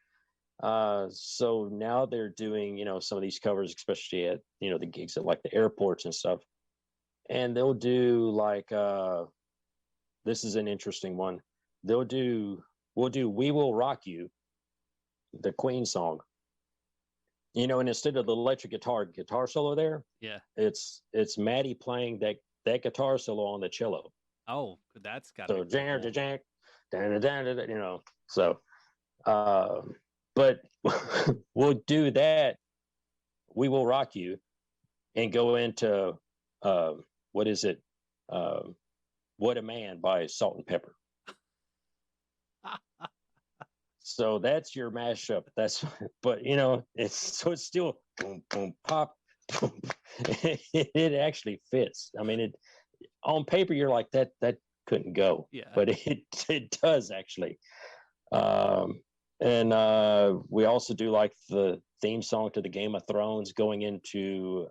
So now they're doing, some of these covers, especially at, the gigs at like the airports and stuff. And they'll do like, this is an interesting one. We'll do We Will Rock You, the Queen song. And instead of the electric guitar solo there, it's Maddie playing that guitar solo on the cello. Oh, that's got so so but we'll do that, We Will Rock You, and go into what is it, What a Man by Salt and Pepper. So that's your mashup. But it's still boom boom pop boom. It actually fits. I mean, it on paper you're like that couldn't go, but it does actually. And we also do like the theme song to the Game of Thrones, going into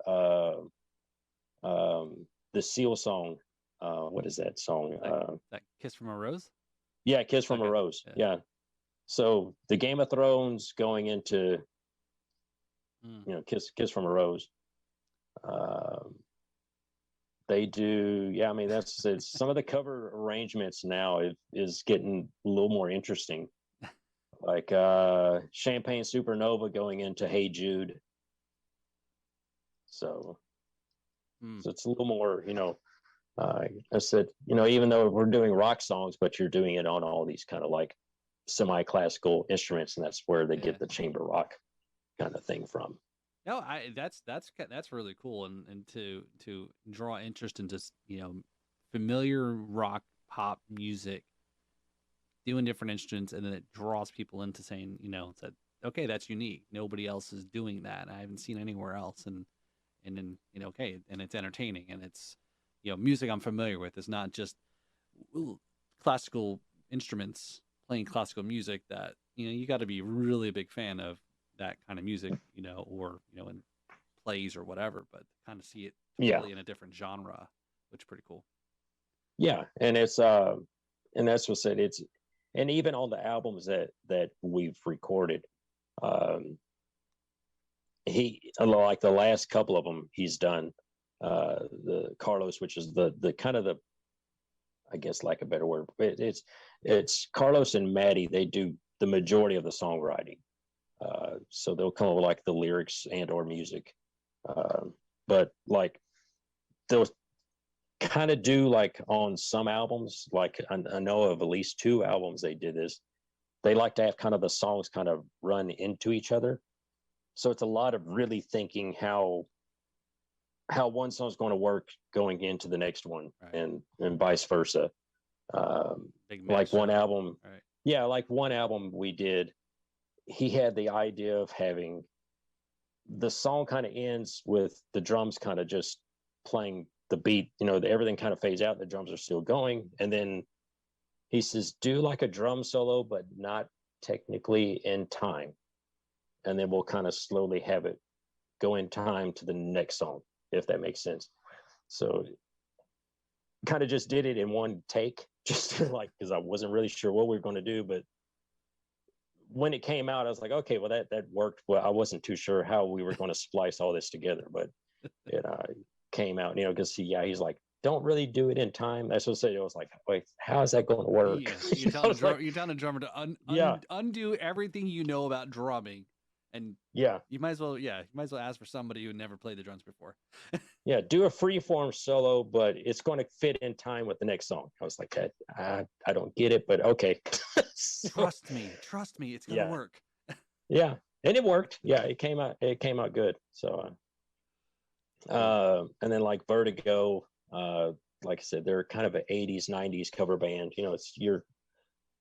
the Seal song. What is that song? That Kiss from a Rose? Yeah, Kiss from a Rose. Yeah. So the Game of Thrones going into Kiss from a Rose. They do, I mean, it's some of the cover arrangements now is getting a little more interesting. Like Champagne Supernova going into Hey Jude. So it's a little more, I said, even though we're doing rock songs, but you're doing it on all these kind of like semi-classical instruments, and that's where they get the chamber rock kind of thing from. No, that's really cool, and to draw interest into familiar rock pop music, doing different instruments, and then it draws people into saying, that okay, that's unique. Nobody else is doing that. I haven't seen anywhere else, and then okay, and it's entertaining, and it's music I'm familiar with. It's not just classical instruments playing classical music. That you got to be really a big fan of that kind of music, or in plays or whatever, but kind of see it totally in a different genre, which is pretty cool. Yeah, and it's and that's what said it's, and even on the albums that we've recorded, he, like the last couple of them he's done, the Carlos, which is the kind of the, I guess, like a better word, it's Carlos and Maddie. They do the majority of the songwriting. So they'll come up with like the lyrics and or music, but like they'll kind of do like on some albums, like I know of at least 2 albums they did this. They like to have kind of the songs kind of run into each other, so it's a lot of really thinking how one song's going to work going into the next one, and vice versa. Like one album, like one album we did, he had the idea of having the song kind of ends with the drums kind of just playing the beat, everything kind of fades out, the drums are still going, and then he says, do like a drum solo, but not technically in time, and then we'll kind of slowly have it go in time to the next song, if that makes sense. So kind of just did it in one take, just like, because I wasn't really sure what we were going to do, but when it came out, I was like, okay, well, that worked. Well, I wasn't too sure how we were going to splice all this together, but it came out, because he's like, don't really do it in time. That's what I said. It was like, wait, how is that going to work? Yeah, you're telling a drummer to undo everything you know about drumming, and you might as well ask for somebody who never played the drums before. Yeah, do a free form solo, but it's going to fit in time with the next song. I was like, I don't get it, but okay. So, trust me, it's gonna work. Yeah, and it worked. Yeah, it came out good. So, and then like Vertigo, like I said, they're kind of an 80s, 90s cover band. It's your,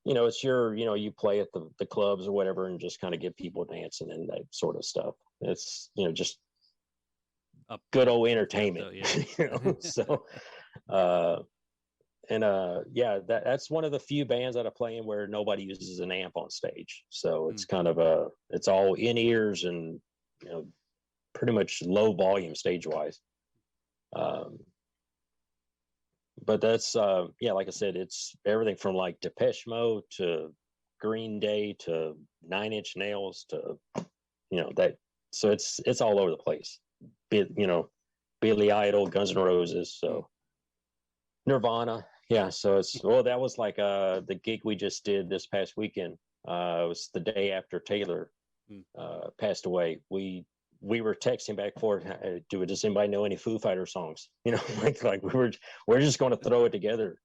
you play at the clubs or whatever and just kind of get people dancing and that sort of stuff. It's, just good old entertainment. So, that's one of the few bands that I play in where nobody uses an amp on stage. So it's kind of it's all in ears and, pretty much low volume stage wise. But that's, like I said, it's everything from like Depeche Mode to Green Day to Nine Inch Nails to, that. So it's all over the place. Billy Idol, Guns N' Roses, so Nirvana. Yeah. So that was like the gig we just did this past weekend. It was the day after Taylor passed away. We were texting back and forth. Does anybody know any Foo Fighter songs? Like we're just going to throw it together,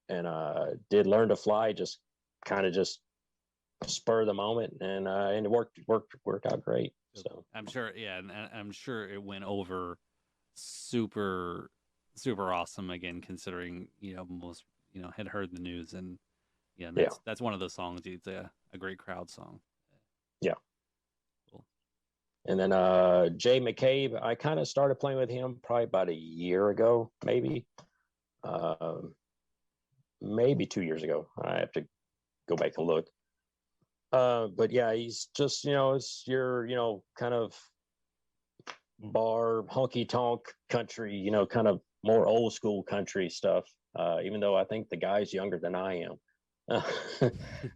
and did Learn to Fly, just kind of just spur of the moment, and it worked out great. So I'm sure, and I'm sure it went over super awesome again, considering most had heard the news, and that's one of those songs. It's a great crowd song. Yeah. And then Jay McCabe, I kind of started playing with him probably about a year ago, maybe 2 years ago. I have to go back and look. But yeah, he's just, it's your, kind of bar, honky tonk country, kind of more old school country stuff. Even though I think the guy's younger than I am.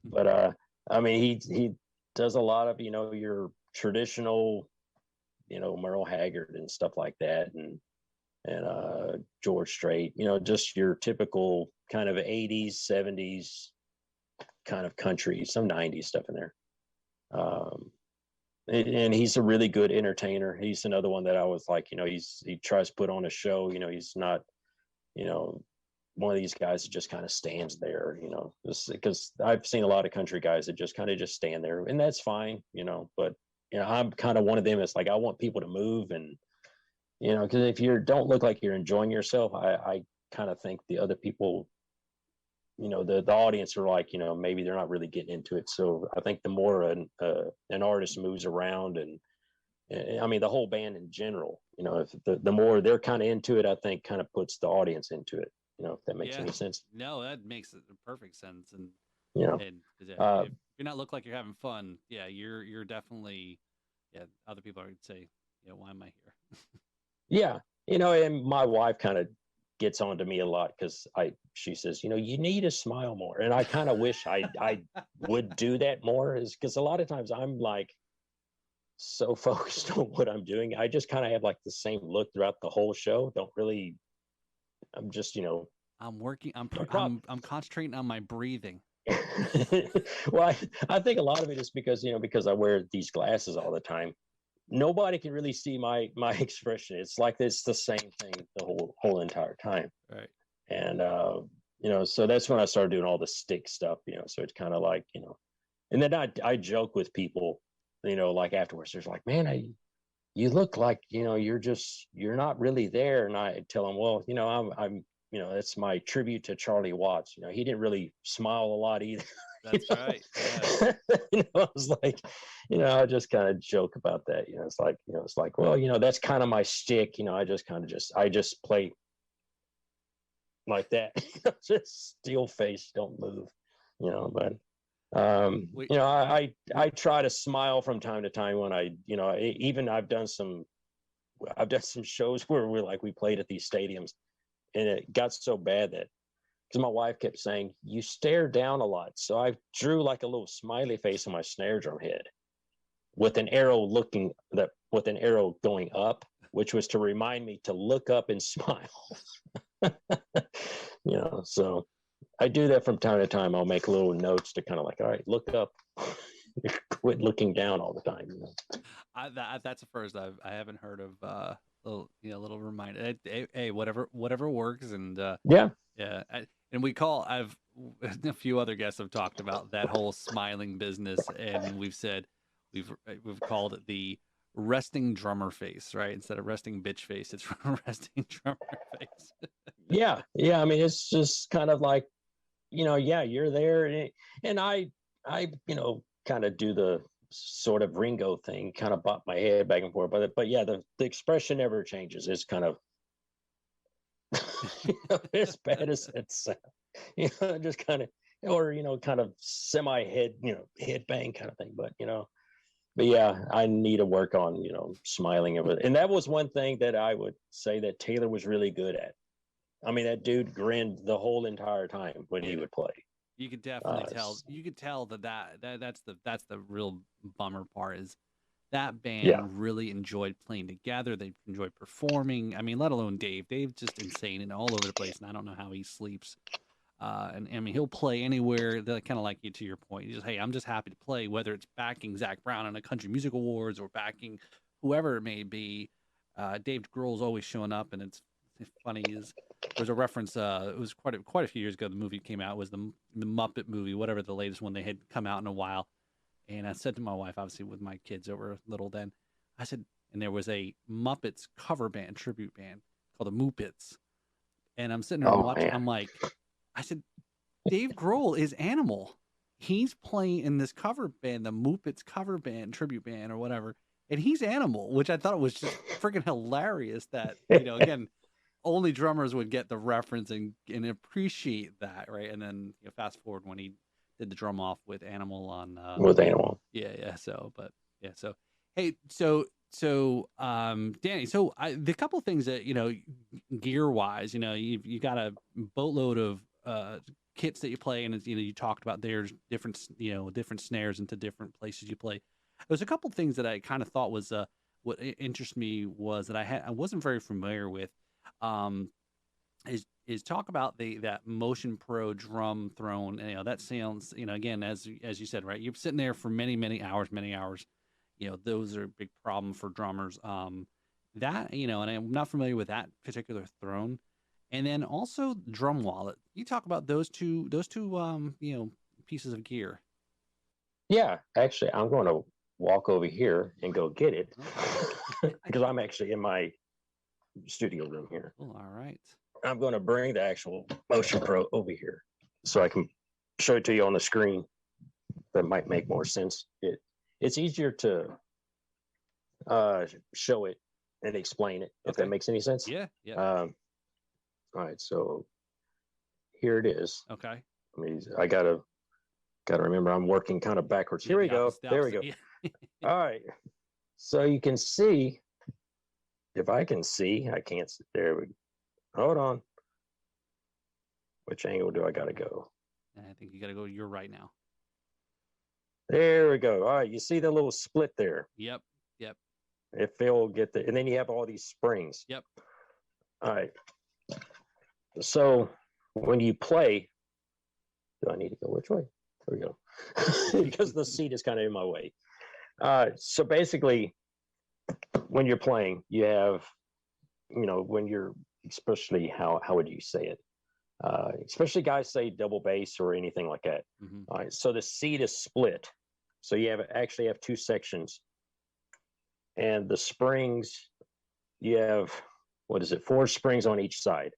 But I mean, he does a lot of, your traditional, Merle Haggard and stuff like that, and George Strait, just your typical kind of 80s, 70s kind of country, some 90s stuff in there. And he's a really good entertainer. He's another one that I was like, he tries to put on a show. He's not, one of these guys that just kind of stands there, because I've seen a lot of country guys that just kind of just stand there, and that's fine, but I'm kind of one of them. It's like I want people to move, and because if you don't look like you're enjoying yourself, I kind of think the other people, the audience are like, maybe they're not really getting into it. So I think the more an artist moves around, and I mean the whole band in general, if the more they're kind of into it, I think kind of puts the audience into it. If that makes any sense. No, that makes perfect sense. And and if you're not look like you're having fun, you're definitely, other people would say, why am I here? And my wife kind of gets on to me a lot because she says, you need to smile more, and I kind of wish I would do that more, is because a lot of times I'm like so focused on what I'm doing, I just kind of have like the same look throughout the whole show. I'm just, I'm working. I'm concentrating on my breathing. Well, I think a lot of it is because, because I wear these glasses all the time. Nobody can really see my expression. It's like it's the same thing the whole entire time. Right. And, so that's when I started doing all the stick stuff, so it's kind of like, and then I joke with people, like afterwards, there's like, man, you look like, you're not really there. And I tell them, well, I'm it's my tribute to Charlie Watts. He didn't really smile a lot either. That's right. Yeah. I was like, I just kind of joke about that. It's like, well, that's kind of my shtick. I just play like that. Just still face, don't move. But I try to smile from time to time when I've done some shows where we played at these stadiums, and it got so bad that, because my wife kept saying, you stare down a lot. So I drew like a little smiley face on my snare drum head with an arrow going up. which was to remind me to look up and smile. So I do that from time to time. I'll make little notes to kind of like, all right, look up, quit looking down all the time. That's the first I haven't heard of. Little reminder. Hey, whatever works, and yeah. And I've a few other guests have talked about that whole smiling business, and we've said we've called it the resting drummer face, right? Instead of resting bitch face, it's resting drummer face. Yeah. I mean, it's just kind of like, you're there, and I kind of do the sort of Ringo thing, kind of bop my head back and forth, but yeah, the expression never changes. It's kind of as bad as it sounds, just kind of, or kind of semi head bang kind of thing, but yeah, I need to work on smiling of it. And that was one thing that I would say that Taylor was really good at. I mean, that dude grinned the whole entire time when he would play. You could definitely tell. You could tell that's the real bummer part, is that band really enjoyed playing together. They enjoyed performing. I mean, let alone Dave. Dave's just insane and all over the place, and I don't know how he sleeps. And I mean, he'll play anywhere. Kind of like you, to your point. He's just, hey, I'm just happy to play, whether it's backing Zach Brown on a Country Music Awards or backing whoever it may be. Dave Grohl's always showing up, and it's funny is there's a reference. It was quite a few years ago. The movie came out, was the Muppet movie, whatever the latest one they had come out in a while. And I said to my wife, obviously with my kids that were little then, I said, and there was a Muppets cover band, tribute band called the Muppets. And I'm sitting there watching. Man. I'm like, I said, Dave Grohl is Animal. He's playing in this cover band, the Muppets cover band, tribute band or whatever. And he's Animal, which I thought was just freaking hilarious that, again, only drummers would get the reference and appreciate that, right? And then fast forward when he did the drum off with Animal on with Animal. Yeah. So hey, Danny, so the couple of things that gear wise, you got a boatload of kits that you play, and you talked about there's different snares into different places you play. There's a couple of things that I kind of thought was what interests me was that I wasn't very familiar with. Is talk about that Motion Pro drum throne. That sounds, again, as you said, right? You're sitting there for many hours. Those are a big problem for drummers. That, and I'm not familiar with that particular throne. And then also drum wallet. You talk about those two pieces of gear. Yeah, actually, I'm going to walk over here and go get it because I'm actually in my studio room here. Oh, all right. I'm going to bring the actual Motion Pro over here so I can show it to you on the screen. That might make more sense. It's easier to show it and explain it, if that makes any sense. Yeah. All right, so here it is. Okay. I mean, I gotta remember I'm working kind of backwards. Here we go. There we go. All right. So you can see, if I can see, I can't see. There we go. Hold on. Which angle do I got to go? I think you got to go. You're right now. There we go. All right. You see the little split there? Yep. If they'll get the, and then you have all these springs. Yep. All right. So when you play, do I need to go which way? There we go. Because the seat is kind of in my way. So basically, when you're playing, you have, when you're, especially how would you say it? Especially guys say double bass or anything like that. Mm-hmm. All right. So the seat is split. So you actually have two sections. And the springs, you have, 4 springs on each side.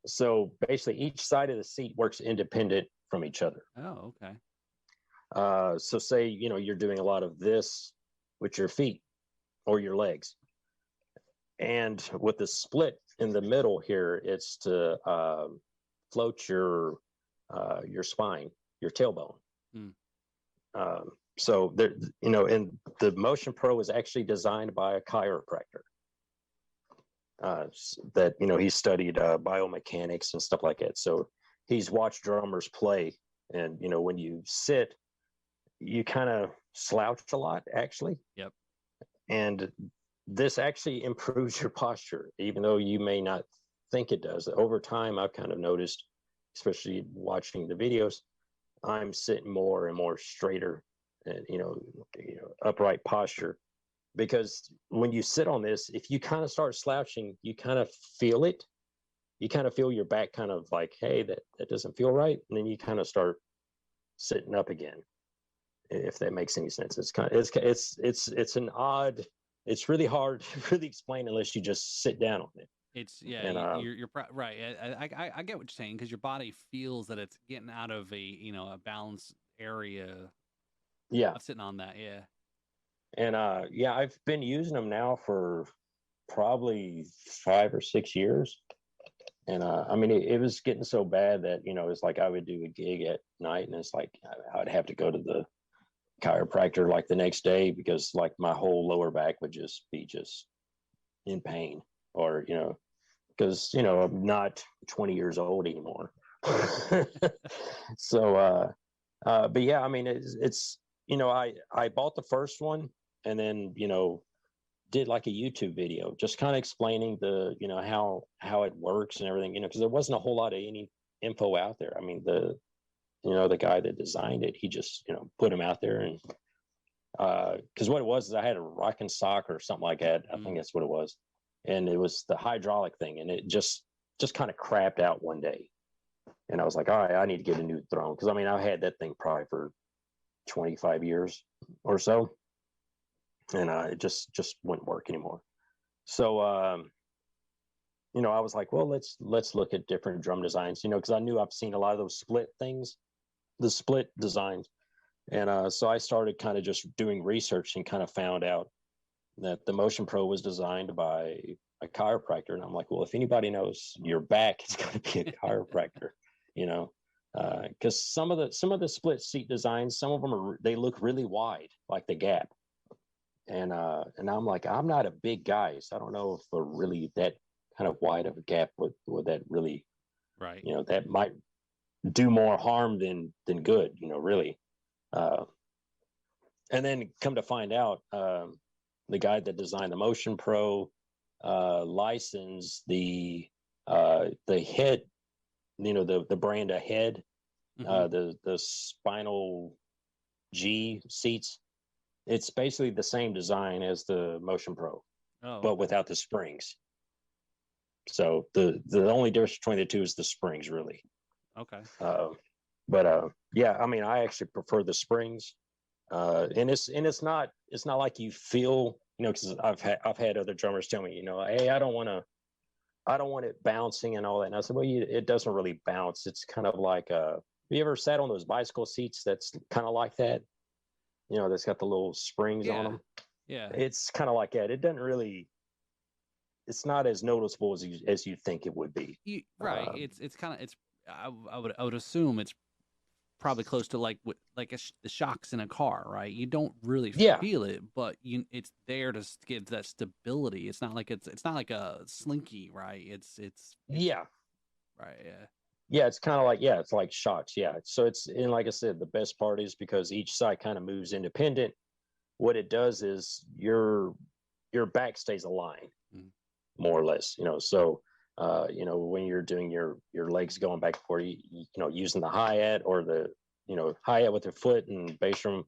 So basically each side of the seat works independent from each other. Oh, okay. So say, you're doing a lot of this with your feet or your legs. And with the split in the middle here, it's to float your spine, your tailbone. So there, and the Motion Pro was actually designed by a chiropractor. That he studied biomechanics and stuff like that. So he's watched drummers play, and when you sit, you kind of slouch a lot, actually. Yep. And this actually improves your posture, even though you may not think it does. Over time, I've kind of noticed, especially watching the videos, I'm sitting more and more straighter and, upright posture. Because when you sit on this, if you kind of start slouching, you kind of feel it. You kind of feel your back kind of like, hey, that doesn't feel right. And then you kind of start sitting up again, if that makes any sense. It's an odd, it's really hard to really explain unless you just sit down on it. It's yeah, And you're right. I get what you're saying, because your body feels that it's getting out of a balance area yeah. of sitting on that. Yeah. And yeah, I've been using them now for probably 5 or 6 years. And I mean, it was getting so bad that, it's like I would do a gig at night, and it's like I would have to go to the chiropractor like the next day, because like my whole lower back would just be in pain, or, because, I'm not 20 years old anymore. So, but yeah, I mean, it's I bought the first one, and then, did like a YouTube video just kind of explaining the, how it works and everything, because there wasn't a whole lot of any info out there. I mean, the guy that designed it, he just, put them out there. And because what it was is I had a rocking sock or something like that. I think that's what it was. And it was the hydraulic thing, and it just kind of crapped out one day. And I was like, all right, I need to get a new throne. Because I mean, I've had that thing probably for 25 years or so, and it just wouldn't work anymore. So I was like, well, let's look at different drum designs, because I knew I've seen a lot of those split things, the split designs. And so I started kind of just doing research, and kind of found out that the Motion Pro was designed by a chiropractor. And I'm like, well, if anybody knows your back, it's going to be a chiropractor, because some of the split seat designs, some of them they look really wide, like the Gap. And I'm like, I'm not a big guy, so I don't know if really that kind of wide of a gap would that really, right, that might do more harm than good, really. And then come to find out, the guy that designed the Motion Pro licensed the head, the brand of head, the Spinal G seats. It's basically the same design as the Motion Pro, but without the springs. So the only difference between the two is the springs, really. Okay. But yeah, I mean, I actually prefer the springs. And it's not like you feel, because I've had other drummers tell me, hey, I don't want it bouncing and all that. And I said, well, it doesn't really bounce. It's kind of like, have you ever sat on those bicycle seats that's kind of like that? That's got the little springs on them. Yeah. It's kind of like that. It doesn't really, it's not as noticeable as you think it would be. Right. It's kind of, I would assume it's probably close to like the shocks in a car, right? You don't really feel it, but it's there to give that stability. It's not like a slinky, right? It's yeah. Right. Yeah. Yeah, it's kind of like, it's like shocks. Yeah. So and like I said, the best part is because each side kind of moves independent. What it does is your back stays aligned, more or less, so, when you're doing your legs going back and forth, using the hi-hat or the, hi-hat with your foot and bass drum,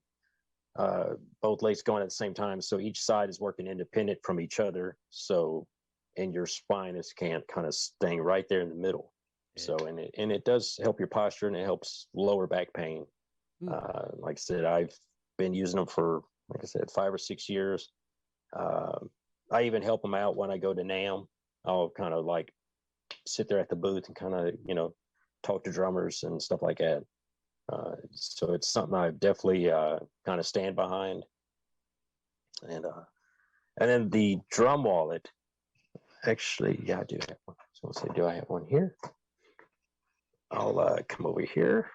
both legs going at the same time. So each side is working independent from each other. So, and your spine is kind of staying right there in the middle. Yeah. So, and it does help your posture, and it helps lower back pain. Like I said, I've been using them for, like I said, 5 or 6 years. I even help them out when I go to NAMM. I'll kind of like sit there at the booth and kind of, talk to drummers and stuff like that. So it's something I definitely kind of stand behind. And then the drum wallet, actually, yeah, I do have one. So let's say, do I have one here? I'll come over here.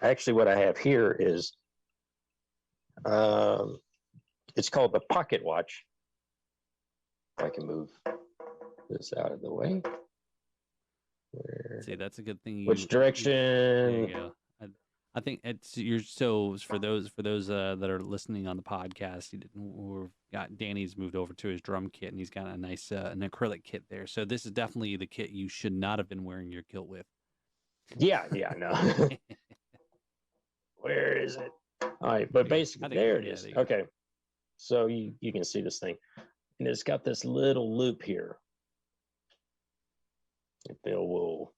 Actually, what I have here is, it's called the pocket watch. If I can move this out of the way. See, that's a good thing. Which direction? There you go. I think it's you're so for those that are listening on the podcast. We've got Danny's moved over to his drum kit, and he's got a nice an acrylic kit there. So this is definitely the kit you should not have been wearing your kilt with. Yeah, no. Where is it? All right, but basically there it is. Okay, so you can see this thing, and it's got this little loop here. If Bill will.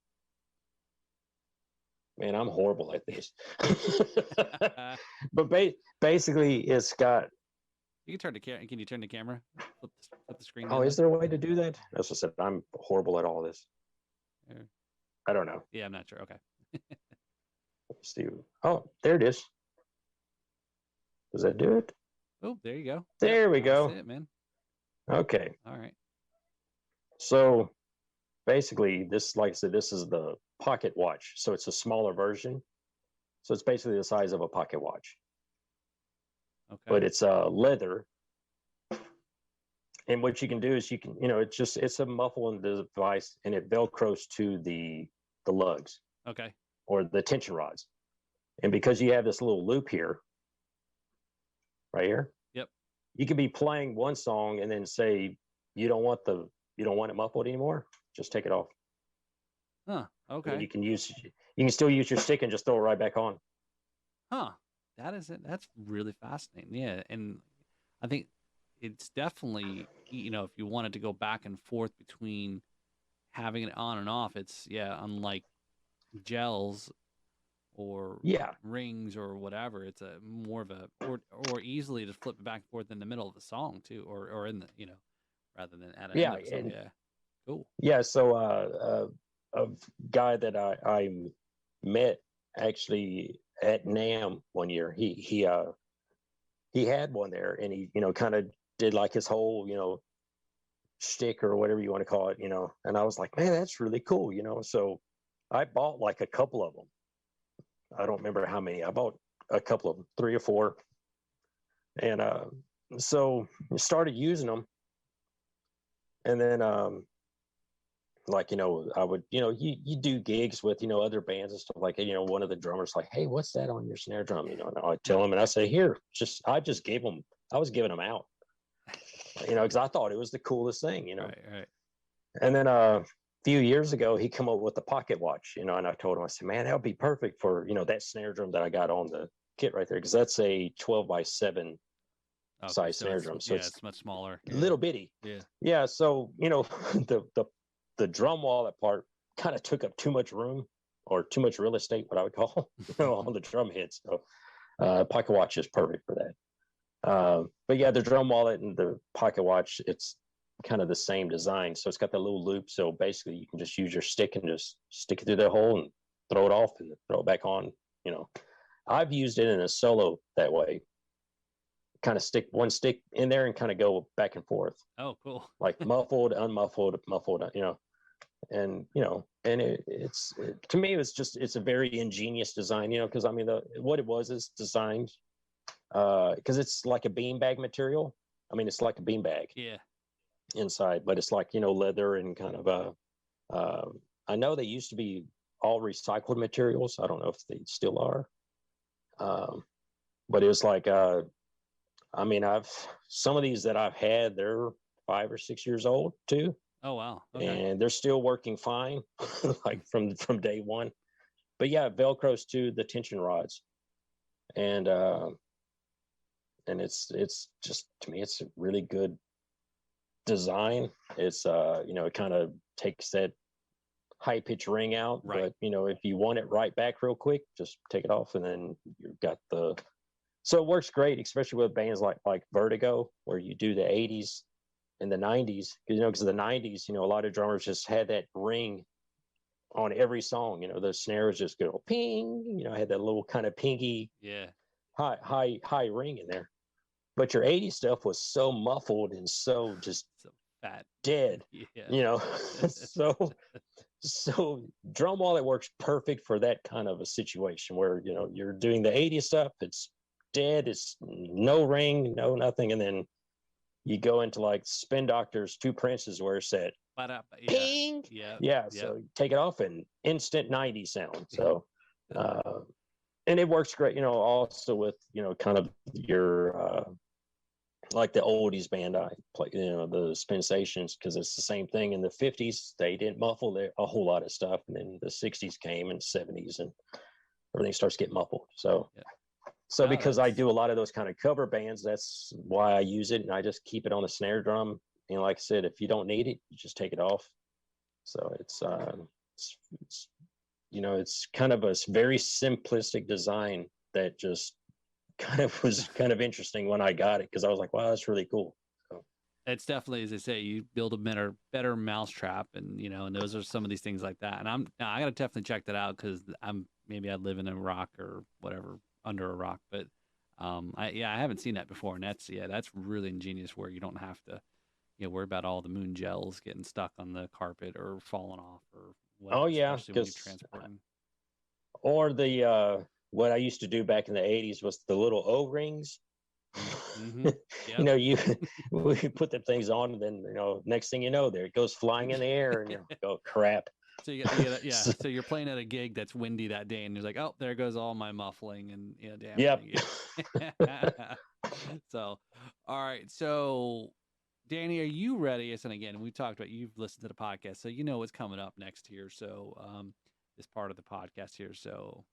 Man, I'm horrible at this. But basically, it's got. You can turn the camera. Can you turn the camera? Flip the screen. Oh, is there a way to do that? As I said, I'm horrible at all this. I don't know. Yeah, I'm not sure. Okay. Let's see. Oh, there it is. Does that do it? Oh, there you go. There we go. That's it, man. Okay. All right. So basically, this, like I said, this is the pocket watch. So it's a smaller version. So it's basically the size of a pocket watch. Okay. But it's leather. And what you can do is you can, it's a muffling device, and it Velcros to the lugs. Okay. Or the tension rods. And because you have this little loop here, right here. Yep. You can be playing one song and then say you don't want it muffled anymore. Just take it off. Huh. Okay. And you can still use your stick and just throw it right back on. Huh. That is it. That's really fascinating. Yeah. And I think it's definitely, if you wanted to go back and forth between having it on and off, it's unlike gels or rings or whatever, it's a more of a or easily to flip it back and forth in the middle of the song too, or in the rather than at an end of the song. Cool. So a guy that I met actually at NAMM one year, he had one there, and he kind of did like his whole shtick or whatever you want to call it, and I was like, man, that's really cool, so I bought like a couple of them. I don't remember how many. I bought a couple of them, 3 or 4. And so I started using them. And then, I would, you do gigs with, other bands and stuff like that. One of the drummers like, hey, what's that on your snare drum? And I tell him, and I say, here, I was giving them out, because I thought it was the coolest thing, Right. And then, few years ago, he came up with the pocket watch, and I told him, I said, man, that would be perfect for, that snare drum that I got on the kit right there. Cause that's a 12x7 size snare drum. So it's much smaller. Little bitty. Yeah. So, the drum wallet part kind of took up too much room or too much real estate, what I would call, on the drum head. So, pocket watch is perfect for that. But yeah, the drum wallet and the pocket watch, it's kind of the same design. So it's got that little loop. So basically you can just use your stick and just stick it through that hole and throw it off and throw it back on. I've used it in a solo that way. Kind of stick one stick in there and kind of go back and forth. Oh, cool. Like muffled, unmuffled, muffled, and it's to me, it's a very ingenious design, because what it was is designed because it's like a beanbag material. It's like a beanbag. Yeah. Inside, but it's like leather and kind of I know they used to be all recycled materials. I don't know if they still are, but it was like some of these that I've had, they're 5 or 6 years old too. Oh wow. Okay. And they're still working fine, like from day one. But yeah, Velcros to the tension rods, and it's just, to me, it's a really good design. It's it kind of takes that high pitch ring out, right? But if you want it right back real quick, just take it off, and then you've got so it works great, especially with bands like Vertigo, where you do the 80s and the 90s, because the 90s, a lot of drummers just had that ring on every song. The snares just go ping, had that little kind of pingy high ring in there. But your 80s stuff was so muffled and so just fat, dead, so drum wallet works perfect for that kind of a situation where, you're doing the 80s stuff. It's dead. It's no ring, no nothing. And then you go into like Spin Doctor's Two Princes where it's at ping. So take it off and instant 90s sound. So, and it works great, also with, kind of your, like the oldies band I play, the Sensations, because it's the same thing. In the 50s, they didn't muffle a whole lot of stuff. And then the 60s came and 70s, and everything starts getting muffled. So, Yeah. so because I do a lot of those kind of cover bands, that's why I use it. And I just keep it on the snare drum. And like I said, if you don't need it, you just take it off. So it's it's kind of a very simplistic design that just kind of was kind of interesting when I got it, because I was like, wow, that's really cool. So. It's definitely, as they say, you build a better mousetrap, and and those are some of these things like that. And I gotta definitely check that out, because maybe I live in a rock or whatever, under a rock, but I haven't seen that before, and that's really ingenious, where you don't have to worry about all the moon gels getting stuck on the carpet or falling off or whatever. Oh yeah, especially when you're transporting. Or the what I used to do back in the 80s was the little O-rings. Mm-hmm. Yep. We put the things on, and then next thing you know, there it goes flying in the air, and you go, crap. So you get yeah. So you're playing at a gig that's windy that day, and you're like, oh, there goes all my muffling, and damn. Yep. So, all right. So, Danny, are you ready? And again, we talked about, you've listened to the podcast, so you know what's coming up next here. So, this part of the podcast here. So.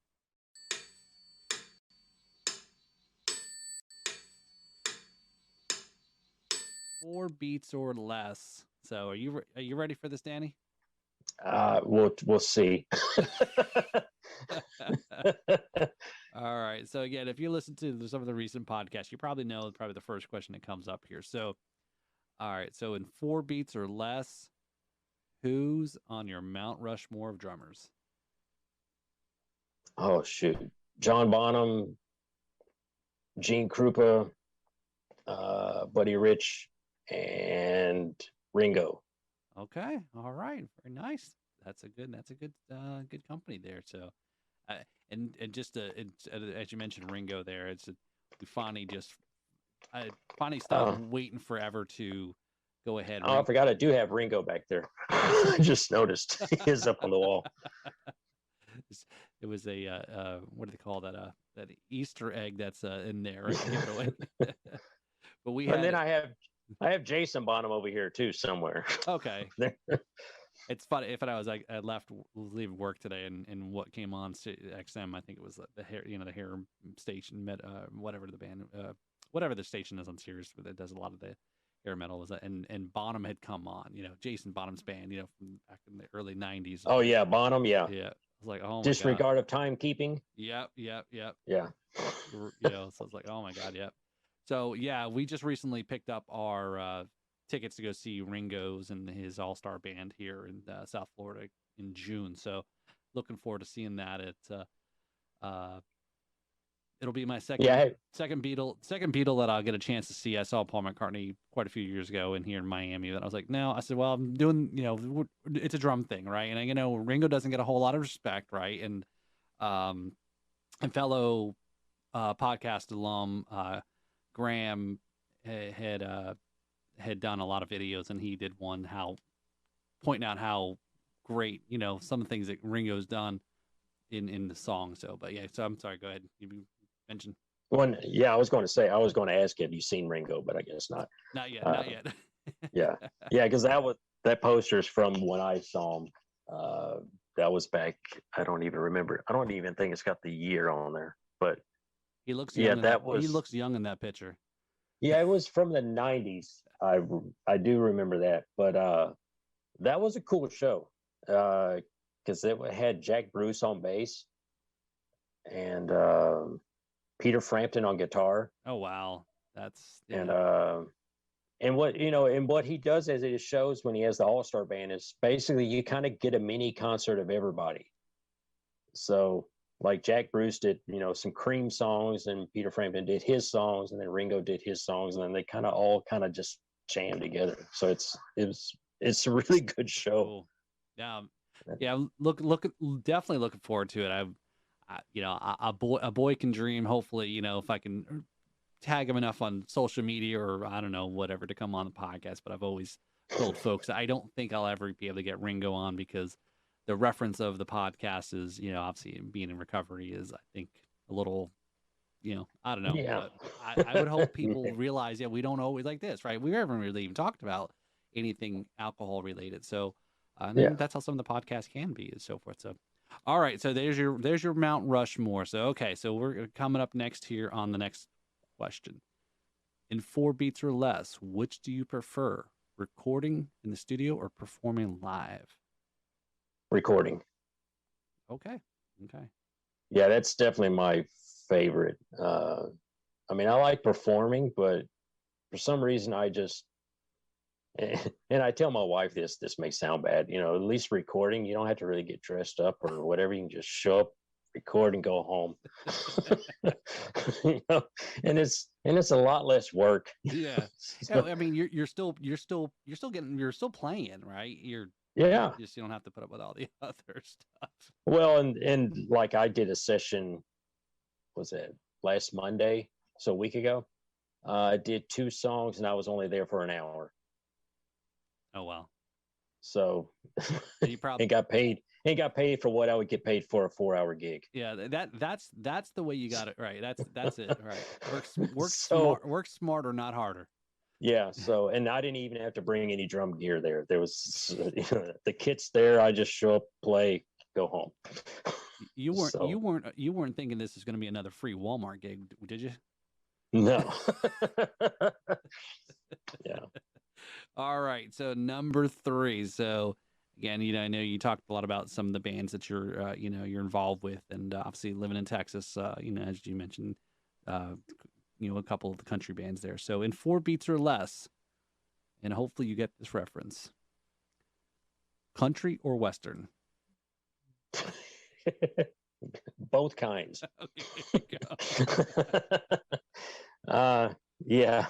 4 beats or less. So are you ready for this, Danny? We'll see. All right. So again, if you listen to some of the recent podcasts, you probably know the first question that comes up here. So, all right. So in 4 beats or less, who's on your Mount Rushmore of drummers? Oh shoot, John Bonham, Gene Krupa, Buddy Rich, and Ringo. Okay. All right. Very nice. That's a good good company there. So, and just as you mentioned Ringo there, we finally stopped waiting forever to go ahead. Oh, I forgot I do have Ringo back there. I just noticed he is up on the wall. It was a what do they call that? That Easter egg that's in there. But and then I have Jason Bonham over here too somewhere. Okay. It's funny. If I was I left leaving work today, and what came on XM, I think it was the hair, the hair station, whatever the band, whatever the station is on Sirius that does a lot of the hair metal, was and Bonham had come on, Jason Bonham's band, from back in the early '90s. Oh yeah, Bonham, yeah. Yeah. I was like, oh my Disregard God. of timekeeping. Yep. Yeah. So I was like, oh my God, yep. So yeah, we just recently picked up our tickets to go see Ringo's and his all-star band here in South Florida in June. So looking forward to seeing that. It'll be my second Beatle that I'll get a chance to see. I saw Paul McCartney quite a few years ago here in Miami, and I was like, no. I said, well, I'm doing, it's a drum thing, right? And Ringo doesn't get a whole lot of respect, right? And fellow podcast alum Graham had done a lot of videos, and he did one pointing out how great, some of the things that Ringo's done in the song. So, but yeah, so I'm sorry, go ahead. You mentioned I was going to ask, have you seen Ringo, but I guess not. Not yet. yeah, because that poster is from when I saw him. That was back, I don't even remember. I don't even think it's got the year on there, but he looks young. He looks young in that picture. Yeah, it was from the 90s. I do remember that, but that was a cool show, because it had Jack Bruce on bass and Peter Frampton on guitar. Oh wow, that's and what he does as it shows when he has the all-star band is basically you kind of get a mini concert of everybody. So like Jack Bruce did, some Cream songs, and Peter Frampton did his songs, and then Ringo did his songs, and then they kind of all just jammed together. So it's a really good show. Cool. Yeah. Definitely looking forward to it. A boy can dream. Hopefully, if I can tag him enough on social media, or I don't know, whatever, to come on the podcast. But I've always told folks I don't think I'll ever be able to get Ringo on, because the reference of the podcast is, obviously being in recovery is, I think, a little, I don't know. Yeah. But I would hope people realize, we don't always like this, right? We haven't really even talked about anything alcohol related. So, and then Yeah. that's how some of the podcasts can be and so forth. So, all right. So there's your Mount Rushmore. So, okay. So we're coming up next here on the next question. In 4 beats or less, which do you prefer? Recording in the studio or performing live? Recording. Okay. Okay. Yeah, that's definitely my favorite. I mean, I like performing, but for some reason, I just and I tell my wife this may sound bad, at least recording, you don't have to really get dressed up or whatever. You can just show up, record, and go home. And it's a lot less work. Yeah. So, I mean, you're still playing, right? yeah. You don't have to put up with all the other stuff. Well, and like I did a session, was it last Monday? So a week ago. I did 2 songs and I was only there for an hour. Oh wow. So And you probably ain't got paid for what I would get paid for a 4-hour gig. Yeah, that's the way you got it right. That's it, right? Work smarter, not harder. Yeah. So, and I didn't even have to bring any drum gear there. There was the kit's there. I just show up, play, go home. You weren't thinking this is going to be another free Walmart gig, did you? No. Yeah. All right. So number 3. So again, I know you talked a lot about some of the bands that you're you're involved with, and obviously living in Texas, as you mentioned, a couple of the country bands there. So in 4 beats or less, and hopefully you get this reference, country or Western? Both kinds. Okay, Yeah.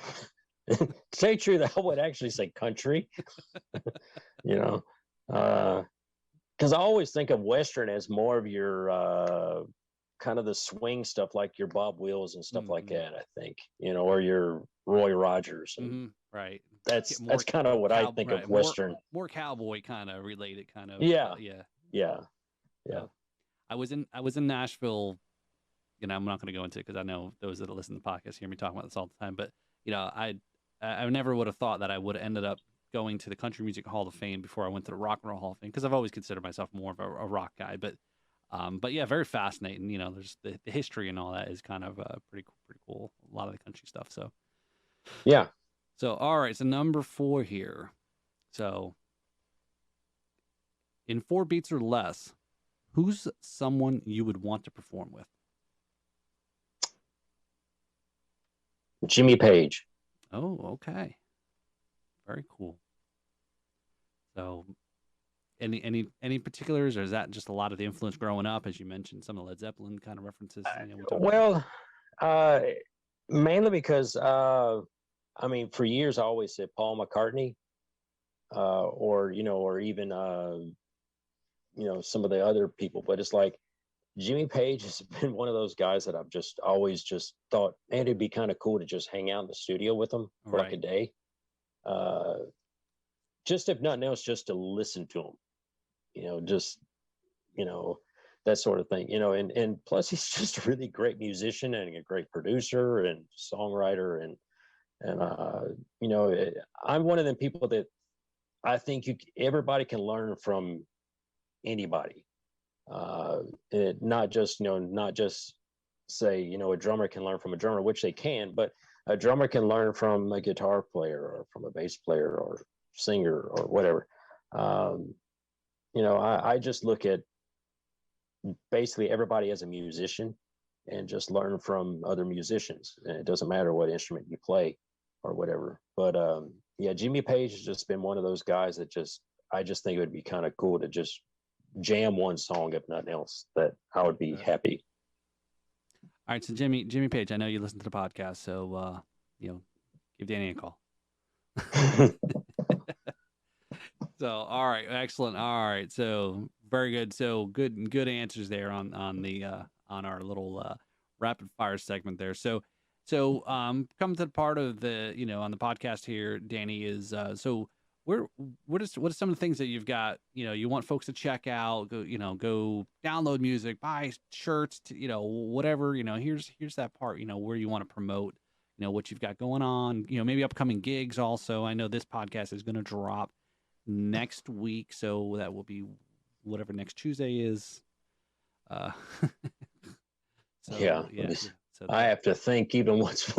To say true, that I would actually say country. Because I always think of Western as more of your kind of the swing stuff, like your Bob Wills and stuff like that. I think, or your Roy Rogers. And right. That's kind of what I think of Western. More cowboy kind of related, kind of. Yeah. Yeah. I was in Nashville. I'm not going to go into it because I know those that listen to the podcast hear me talking about this all the time. But I never would have thought that I would have ended up going to the Country Music Hall of Fame before I went to the Rock and Roll Hall of Fame, because I've always considered myself more of a rock guy. But yeah, very fascinating. There's the history and all that is kind of pretty cool. A lot of the country stuff. So yeah. So all right. So number 4 here. So in 4 beats or less, who's someone you would want to perform with? Jimmy Page. Oh, okay. Very cool. So any particulars, or is that just a lot of the influence growing up, as you mentioned, some of the Led Zeppelin kind of references? Mainly because I mean, for years I always said Paul McCartney, or even some of the other people, but it's like Jimmy Page has been one of those guys that I've just always just thought, man, it'd be kind of cool to just hang out in the studio with him for like a day. Just if nothing else, just to listen to him, that sort of thing, and plus he's just a really great musician and a great producer and songwriter. And I'm one of them people that I think everybody can learn from anybody. Not just say, a drummer can learn from a drummer, which they can, but a drummer can learn from a guitar player or from a bass player or singer or whatever. I just look at basically everybody as a musician and just learn from other musicians. And it doesn't matter what instrument you play or whatever. But yeah, Jimmy Page has just been one of those guys that I just think it would be kind of cool to just jam one song, if nothing else, that I would be happy. All right, so Jimmy Page, I know you listen to the podcast, so give Danny a call. So, all right, excellent. All right, so very good. So good answers there on our little rapid fire segment there. So come to the part of the on the podcast here, Danny, is so what are some of the things that you've got, you want folks to check out, go download music, buy shirts, whatever, here's that part, where you want to promote, what you've got going on, maybe upcoming gigs also. I know this podcast is going to drop next week, so that will be whatever next Tuesday is. Yeah. So I have to think even what's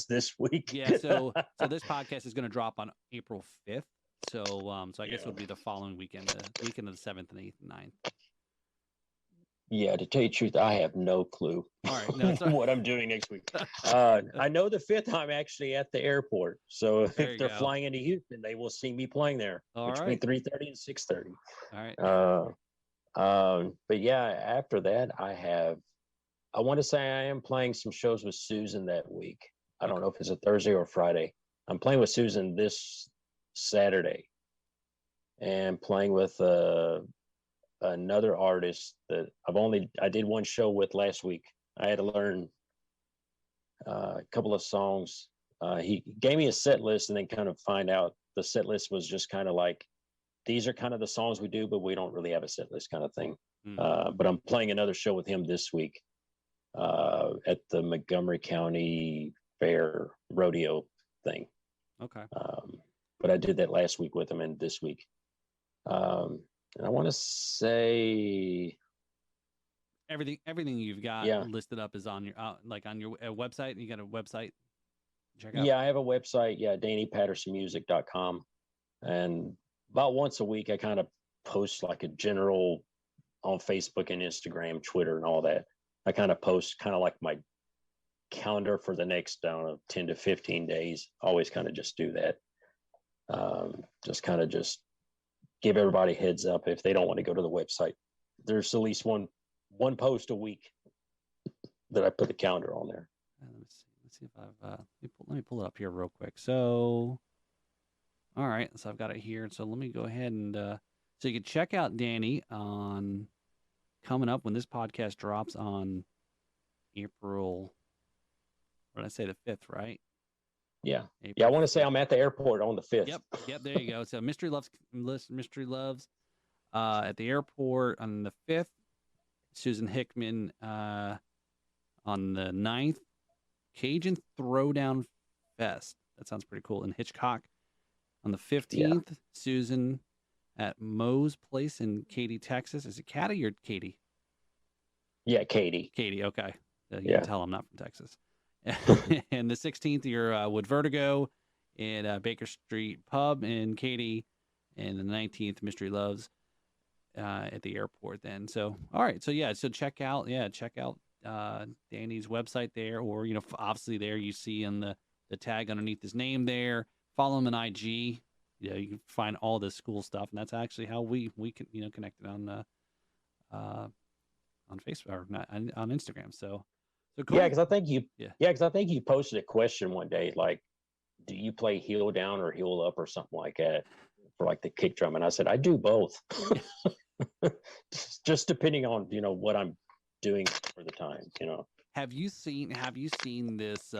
this week. Yeah. So this podcast is going to drop on April 5th. So I guess it would be the following weekend, the weekend of the 7th and 8th and 9th. Yeah, to tell you the truth, I have no clue. All right, no, what I'm doing next week. I know the 5th I'm actually at the airport. So if they're flying into Houston, they will see me playing there between 3:30 and 6:30. All right. But yeah, after that, I want to say I am playing some shows with Susan that week. I don't know if it's a Thursday or Friday. I'm playing with Susan this Saturday and playing with another artist that I did one show with last week. I had to learn a couple of songs. He gave me a set list and then kind of find out the set list was just kind of like, these are kind of the songs we do, but we don't really have a set list kind of thing. But I'm playing another show with him this week at the Montgomery County Fair rodeo thing. Okay. But I did that last week with him and this week. And I want to say everything you've got listed up is on your on your website. You got a website? Check out. Yeah, I have a website. Yeah, DannyPattersonMusic.com. And about once a week, I kind of post like a general on Facebook and Instagram, Twitter, and all that. I kind of post kind of like my calendar for the next 10 to 15 days. Always kind of just do that. Just give everybody a heads up if they don't want to go to the website. There's at least one post a week that I put the calendar on there. Let's see if I've let me pull it up here real quick. So all right, so I've got it here. So let me go ahead and so you can check out Danny on coming up when this podcast drops on April, what did I say, the 5th, right? Yeah. I want to say I'm at the airport on the 5th. Yep, there you go. So Mystery Loves at the airport on the 5th. Susan Hickman on the 9th. Cajun Throwdown Fest. That sounds pretty cool. In Hitchcock. On the 15th, Susan at Moe's Place in Katy, Texas. Is it Katy or Katy? Yeah, Katy. Katy, okay. You can tell I'm not from Texas. And the 16th, you're with Vertigo in Baker Street Pub in Katy. And the 19th, Mystery Loves at the airport then. So, all right. So check out Danny's website there, or, obviously there you see in the tag underneath his name there. Follow him on IG. You can find all this cool stuff, and that's actually how we connected on Facebook or not, on Instagram. So cool. Yeah, because I think you posted a question one day like, do you play heel down or heel up or something like that for like the kick drum? And I said I do both, just depending on what I'm doing for the time. Have you seen this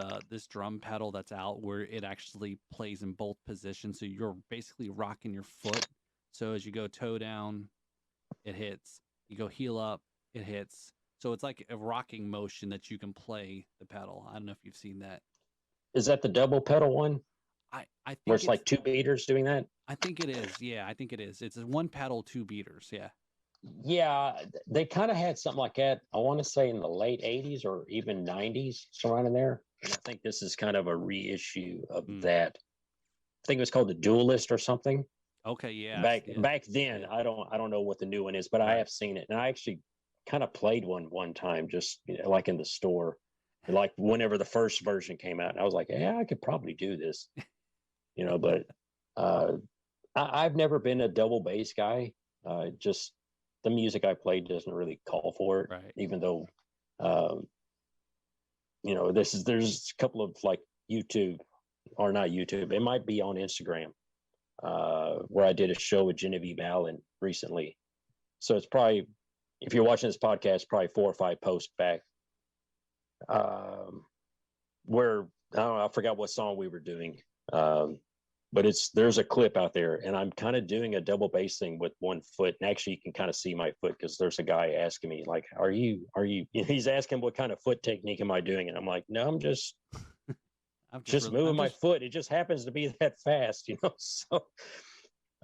drum pedal that's out where it actually plays in both positions? So you're basically rocking your foot. So as you go toe down, it hits. You go heel up, it hits. So it's like a rocking motion that you can play the pedal. I don't know if you've seen that. Is that the double pedal one? I think where it's like two beaters doing that? I think it is. Yeah, I think it is. It's one pedal, two beaters. Yeah. Yeah, they kind of had something like that. I want to say in the late 80s or even 90s, somewhere in there. And I think this is kind of a reissue of that. I think it was called the Duelist or something. Okay, yeah. Back then, I don't know what the new one is, but I have seen it, and I actually kind of played one time, just like in the store, like whenever the first version came out. And I was like, yeah, I could probably do this, But I've never been a double bass guy. Just the music I played doesn't really call for it, right. Even though, there's a couple of like YouTube, or not YouTube, it might be on Instagram, where I did a show with Genevieve Allen recently. So it's probably, if you're watching this podcast, probably 4 or 5 posts back, where, I don't know, I forgot what song we were doing. but there's a clip out there, and I'm kind of doing a double bass thing with one foot. And actually, you can kind of see my foot because there's a guy asking me like, "Are you?" He's asking what kind of foot technique am I doing, and I'm like, "No, I'm just moving my foot. It just happens to be that fast, you know." So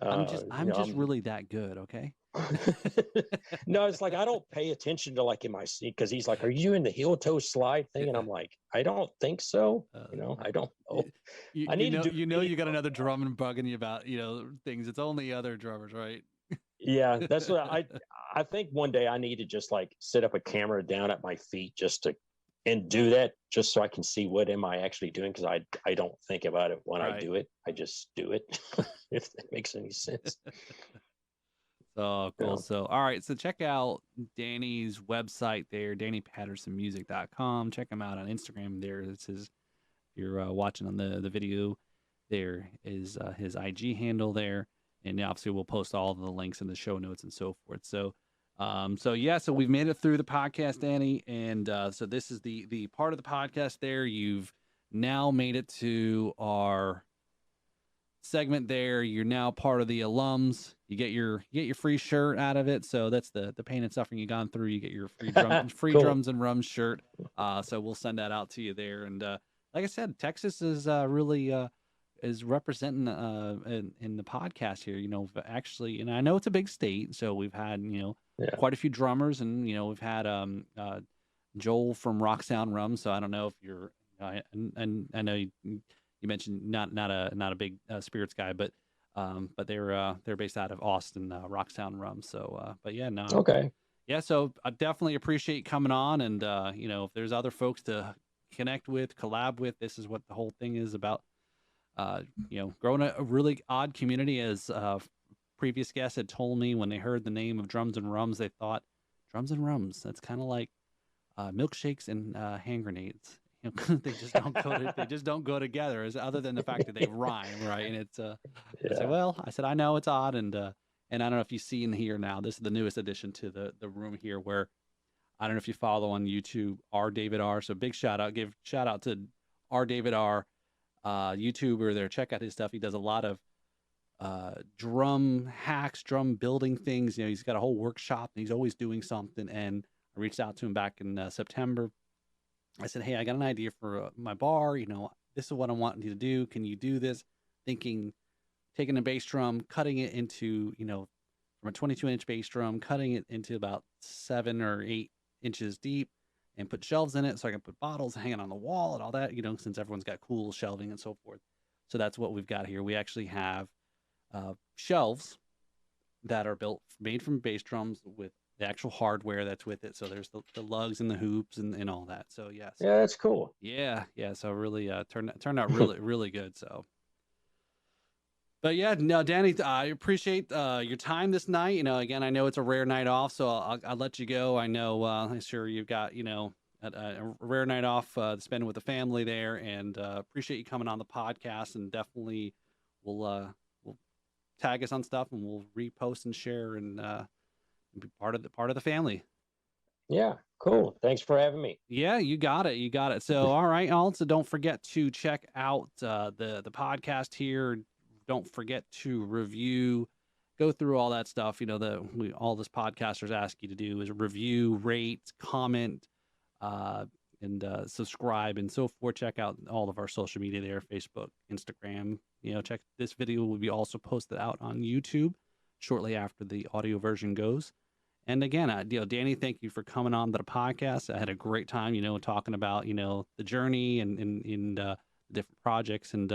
I'm really that good, okay? No, it's like I don't pay attention to like in my seat because he's like, "Are you doing the heel toe slide thing?" And I'm like, "I don't think so." I don't know. I need to do. You got another drummer bugging you about things. It's only other drummers, right? Yeah, that's what I think one day I need to just like set up a camera down at my feet and do that just so I can see what am I actually doing, because I don't think about it when I do it. I just do it. If that makes any sense. Oh, cool. So, all right. So check out Danny's website there, DannyPattersonMusic.com. Check him out on Instagram. There, it's his. If you're watching on the video, there is his IG handle there, and obviously we'll post all of the links in the show notes and so forth. So, so we've made it through the podcast, Danny, and so this is the part of the podcast there. You've now made it to our segment there. You're now part of the alums. You get your free shirt out of it. So that's the pain and suffering you've gone through. You get your free Cool. Drums and Rums shirt. So we'll send that out to you there. And like I said, Texas is really is representing in the podcast here. Actually, and I know it's a big state, so we've had quite a few drummers, and we've had Joel from Rock Sound Rum. So I don't know if you're and I know you mentioned not a big spirits guy, but they're based out of Austin, Rock Sound Rum. So, but yeah, no. Okay. Yeah, so I definitely appreciate you coming on, and if there's other folks to connect with, collab with, this is what the whole thing is about. Growing a really odd community, as previous guests had told me when they heard the name of Drums and Rums, they thought Drums and Rums. That's kind of like milkshakes and hand grenades. They just don't go together, as other than the fact that they rhyme, right? And it's I said I know it's odd, and I don't know if you see in here now. This is the newest addition to the room here, where I don't know if you follow on YouTube R David R. So big shout out to R David R. YouTuber there. Check out his stuff. He does a lot of drum hacks, drum building things. He's got a whole workshop, and he's always doing something. And I reached out to him back in September. I said, "Hey, I got an idea for my bar. This is what I want you to do. Can you do this?" Thinking, taking a bass drum, cutting it into, from a 22-inch bass drum, cutting it into about 7 or 8 inches deep, and put shelves in it so I can put bottles hanging on the wall and all that, since everyone's got cool shelving and so forth. So that's what we've got here. We actually have shelves that are made from bass drums with the actual hardware that's with it. So there's the lugs and the hoops and all that. So yes. Yeah, that's cool. Yeah. So really turned out really really good. So, but yeah, no, Danny, I appreciate your time this night. Again, I know it's a rare night off, so I'll let you go. I know I'm sure you've got a rare night off to spend with the family there, and appreciate you coming on the podcast. And definitely we'll tag us on stuff, and we'll repost and share and be part of the family. Yeah, cool. Thanks for having me. Yeah, you got it. So, all right, also don't forget to check out the podcast here. Don't forget to review, go through all that stuff. All this podcasters ask you to do is review, rate, comment, and subscribe and so forth. Check out all of our social media there: Facebook, Instagram. Check this video will be also posted out on YouTube shortly after the audio version goes. And again, Danny, thank you for coming on the podcast. I had a great time, talking about, the journey and the different projects, and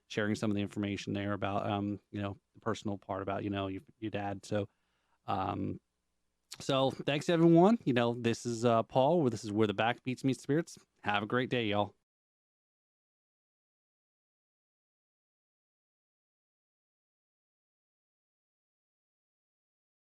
sharing some of the information there about, the personal part about, your dad. So, so thanks everyone. This is Paul, this is where the backbeats meet spirits. Have a great day, y'all.